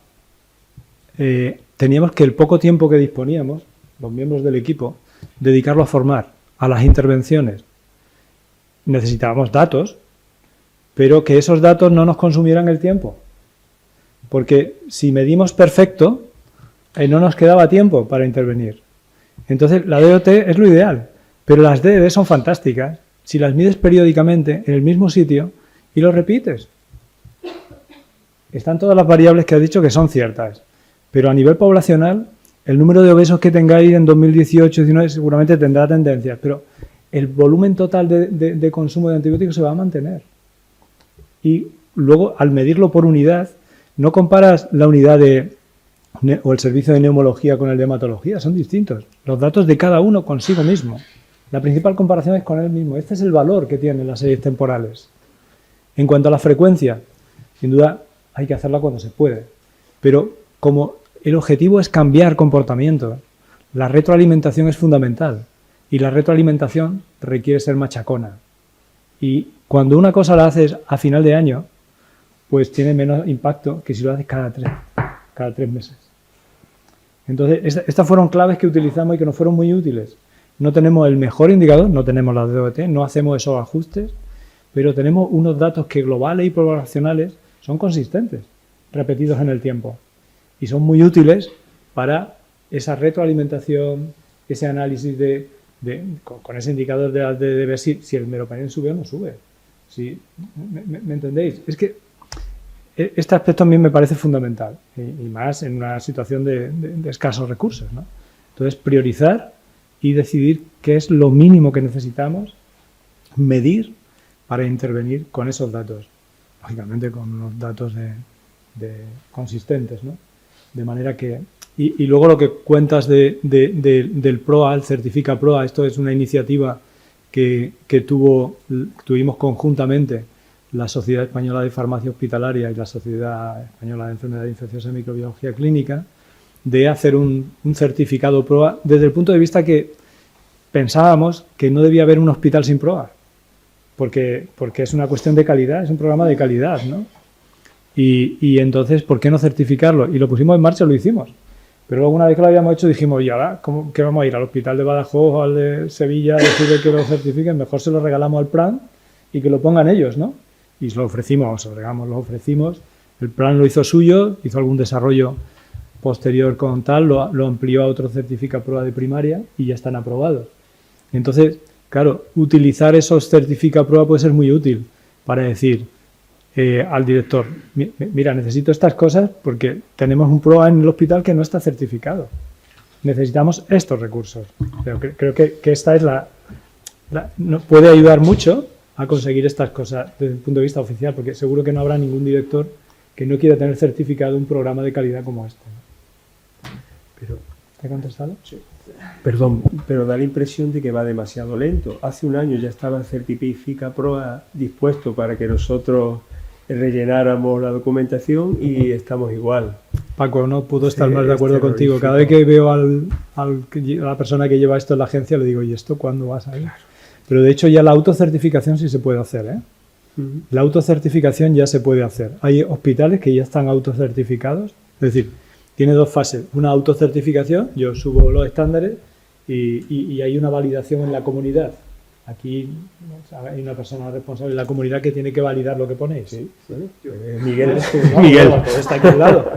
teníamos que el poco tiempo que disponíamos, los miembros del equipo, dedicarlo a formar, a las intervenciones. Necesitábamos datos, pero que esos datos no nos consumieran el tiempo. Porque si medimos perfecto, no nos quedaba tiempo para intervenir. Entonces, la DOT es lo ideal, pero las DDD son fantásticas si las mides periódicamente en el mismo sitio y lo repites. Están todas las variables que has dicho que son ciertas, pero a nivel poblacional, el número de obesos que tengáis en 2018-19 seguramente tendrá tendencias, pero el volumen total de consumo de antibióticos se va a mantener. Y luego, al medirlo por unidad, no comparas la unidad o el servicio de neumología con el de hematología, son distintos. Los datos de cada uno consigo mismo. La principal comparación es con él mismo. Este es el valor que tienen las series temporales. En cuanto a la frecuencia, sin duda hay que hacerla cuando se puede. Pero como el objetivo es cambiar comportamientos, la retroalimentación es fundamental. Y la retroalimentación requiere ser machacona. Y cuando una cosa la haces a final de año, pues tiene menos impacto que si lo haces cada tres meses. Entonces, estas fueron claves que utilizamos y que nos fueron muy útiles. No tenemos el mejor indicador, no tenemos la DOT, no hacemos esos ajustes, pero tenemos unos datos que globales y poblacionales son consistentes, repetidos en el tiempo. Y son muy útiles para esa retroalimentación, ese análisis con ese indicador de ver si el meropenem sube o no sube. ¿Me entendéis? Es que este aspecto a mí me parece fundamental, y más en una situación de escasos recursos, ¿no? Entonces, priorizar y decidir qué es lo mínimo que necesitamos medir para intervenir con esos datos. Lógicamente con unos datos consistentes, ¿no? De manera que... Y luego lo que cuentas del PROA, el Certifica PROA, esto es una iniciativa que tuvimos conjuntamente la Sociedad Española de Farmacia Hospitalaria y la Sociedad Española de Enfermedad Infecciosa y Microbiología Clínica, de hacer un certificado PROA desde el punto de vista que pensábamos que no debía haber un hospital sin PROA, porque es una cuestión de calidad, es un programa de calidad, ¿no? Y entonces, ¿por qué no certificarlo? Y lo pusimos en marcha, lo hicimos. Pero luego, una vez que lo habíamos hecho, dijimos, ¿y ahora qué vamos a ir? ¿Al hospital de Badajoz o al de Sevilla a decirle que lo certifiquen? Mejor se lo regalamos al plan y que lo pongan ellos, ¿no? Y lo ofrecimos, lo ofrecimos. El plan lo hizo suyo, hizo algún desarrollo posterior con tal, lo amplió a otro Certifica PROA de primaria y ya están aprobados. Entonces, claro, utilizar esos Certifica PROA puede ser muy útil para decir al director, mira, necesito estas cosas porque tenemos un PROA en el hospital que no está certificado. Necesitamos estos recursos. Pero creo que esta es puede ayudar mucho a conseguir estas cosas desde el punto de vista oficial, porque seguro que no habrá ningún director que no quiera tener certificado un programa de calidad como este, ¿no? Pero, ¿te he contestado? Sí. Perdón, pero da la impresión de que va demasiado lento. Hace un año ya estaba el Certifica PROA dispuesto para que nosotros rellenáramos la documentación y estamos igual. Paco, no puedo estar más de acuerdo contigo. Cada vez que veo a la persona que lleva esto en la agencia le digo, ¿y esto cuándo va a salir? Pero de hecho ya la autocertificación sí se puede hacer, ¿eh? La autocertificación ya se puede hacer. Hay hospitales que ya están autocertificados, es decir, tiene dos fases. Una autocertificación, yo subo los estándares y hay una validación en la comunidad. Aquí hay una persona responsable en la comunidad que tiene que validar lo que ponéis. Sí, Miguel. Miguel, está aquí al lado.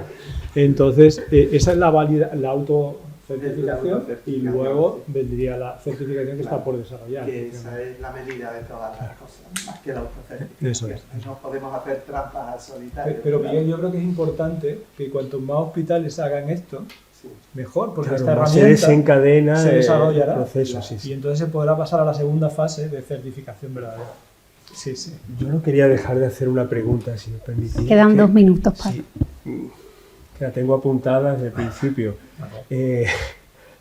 Entonces, esa es la autocertificación y luego vendría la certificación que está por desarrollar. Que esa es la medida de todas las cosas, más que la autocertificación. Eso es. No podemos hacer trampas al solitario. Pero Miguel, yo creo que es importante que cuanto más hospitales hagan esto, mejor, porque Claro, esta más herramienta se desencadena se desarrollará el proceso. Sí, sí. y entonces se podrá pasar a la segunda fase de certificación verdadera. Sí, sí. Yo no quería dejar de hacer una pregunta, si me permitís. Quedan 2 minutos para. Sí, que la tengo apuntada desde el principio.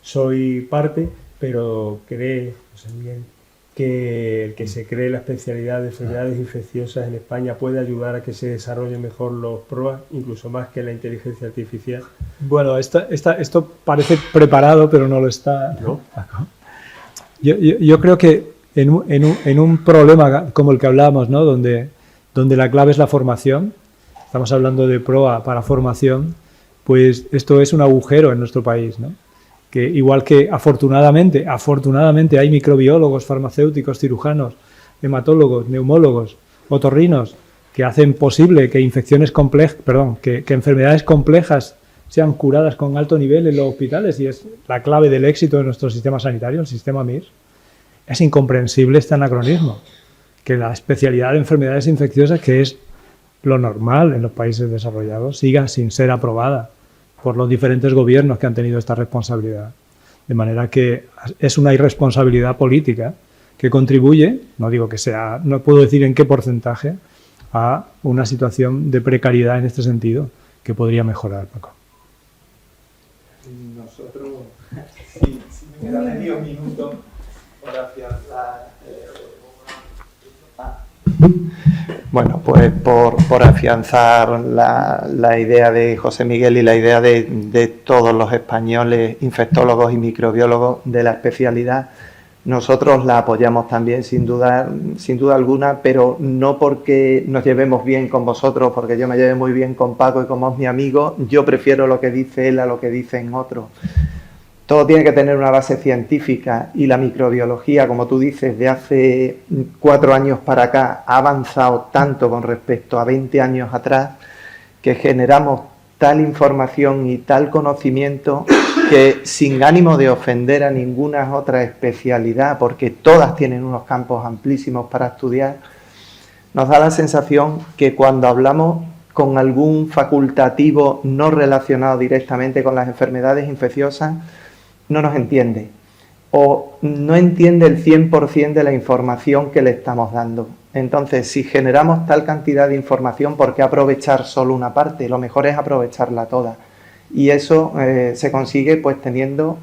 Soy parte, pero cree, José Miguel, que el que se cree la especialidad de enfermedades infecciosas en España puede ayudar a que se desarrollen mejor los PROA, incluso más que la inteligencia artificial. Bueno, esto parece preparado, pero no lo está. ¿No? Yo creo que en un problema como el que hablábamos, ¿no? donde la clave es la formación, estamos hablando de PROA para formación, pues esto es un agujero en nuestro país, ¿no? Que igual que afortunadamente hay microbiólogos, farmacéuticos, cirujanos, hematólogos, neumólogos, otorrinos, que hacen posible que que enfermedades complejas sean curadas con alto nivel en los hospitales, y es la clave del éxito de nuestro sistema sanitario, el sistema MIR. Es incomprensible este anacronismo, que la especialidad de enfermedades infecciosas, que es lo normal en los países desarrollados, siga sin ser aprobada por los diferentes gobiernos que han tenido esta responsabilidad. De manera que es una irresponsabilidad política que contribuye, no digo que sea, no puedo decir en qué porcentaje, a una situación de precariedad en este sentido que podría mejorar, Paco. Nosotros, si me queda medio minuto por afianzar. Bueno, pues por afianzar la idea de José Miguel y la idea de todos los españoles infectólogos y microbiólogos de la especialidad, nosotros la apoyamos también sin duda alguna, pero no porque nos llevemos bien con vosotros, porque yo me lleve muy bien con Paco y como es mi amigo, yo prefiero lo que dice él a lo que dicen otros. Todo tiene que tener una base científica y la microbiología, como tú dices, de hace 4 años para acá ha avanzado tanto con respecto a 20 años atrás que generamos tal información y tal conocimiento que, sin ánimo de ofender a ninguna otra especialidad, porque todas tienen unos campos amplísimos para estudiar, nos da la sensación que cuando hablamos con algún facultativo no relacionado directamente con las enfermedades infecciosas, no nos entiende o no entiende el 100% de la información que le estamos dando. Entonces, si generamos tal cantidad de información, ¿por qué aprovechar solo una parte? Lo mejor es aprovecharla toda. Y eso se consigue pues teniendo,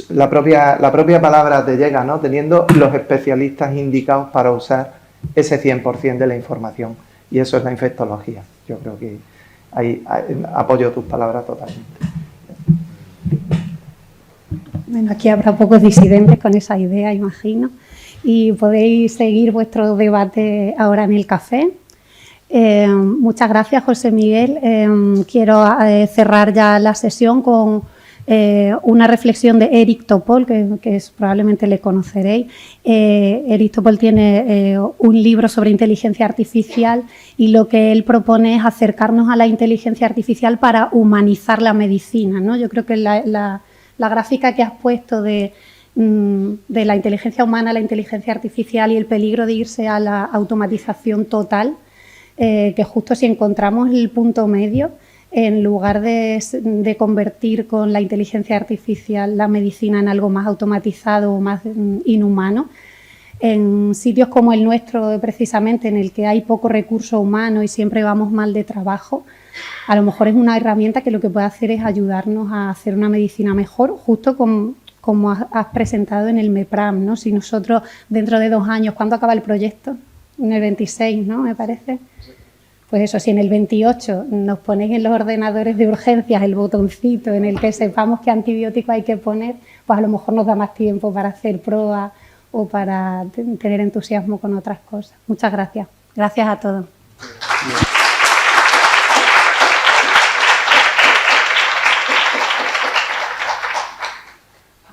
la propia palabra te llega, ¿no? Teniendo los especialistas indicados para usar ese 100% de la información. Y eso es la infectología. Yo creo que apoyo tus palabras totalmente. Bueno, aquí habrá pocos disidentes con esa idea, imagino, y podéis seguir vuestro debate ahora en el café. Muchas gracias, José Miguel. Quiero cerrar ya la sesión con una reflexión de Eric Topol, que probablemente le conoceréis. Eric Topol tiene un libro sobre inteligencia artificial y lo que él propone es acercarnos a la inteligencia artificial para humanizar la medicina, ¿no? Yo creo que la gráfica que has puesto de la inteligencia humana a la inteligencia artificial y el peligro de irse a la automatización total, que justo si encontramos el punto medio, en lugar de convertir con la inteligencia artificial la medicina en algo más automatizado o más inhumano, en sitios como el nuestro, precisamente, en el que hay poco recurso humano y siempre vamos mal de trabajo, a lo mejor es una herramienta que lo que puede hacer es ayudarnos a hacer una medicina mejor, justo como has presentado en el MEPRAM, ¿no? Si nosotros dentro de 2 años, ¿cuándo acaba el proyecto? En el 26, ¿no? Me parece. Pues eso, si en el 28 nos ponéis en los ordenadores de urgencias el botoncito en el que sepamos qué antibiótico hay que poner, pues a lo mejor nos da más tiempo para hacer pruebas o para tener entusiasmo con otras cosas. Muchas gracias. Gracias a todos.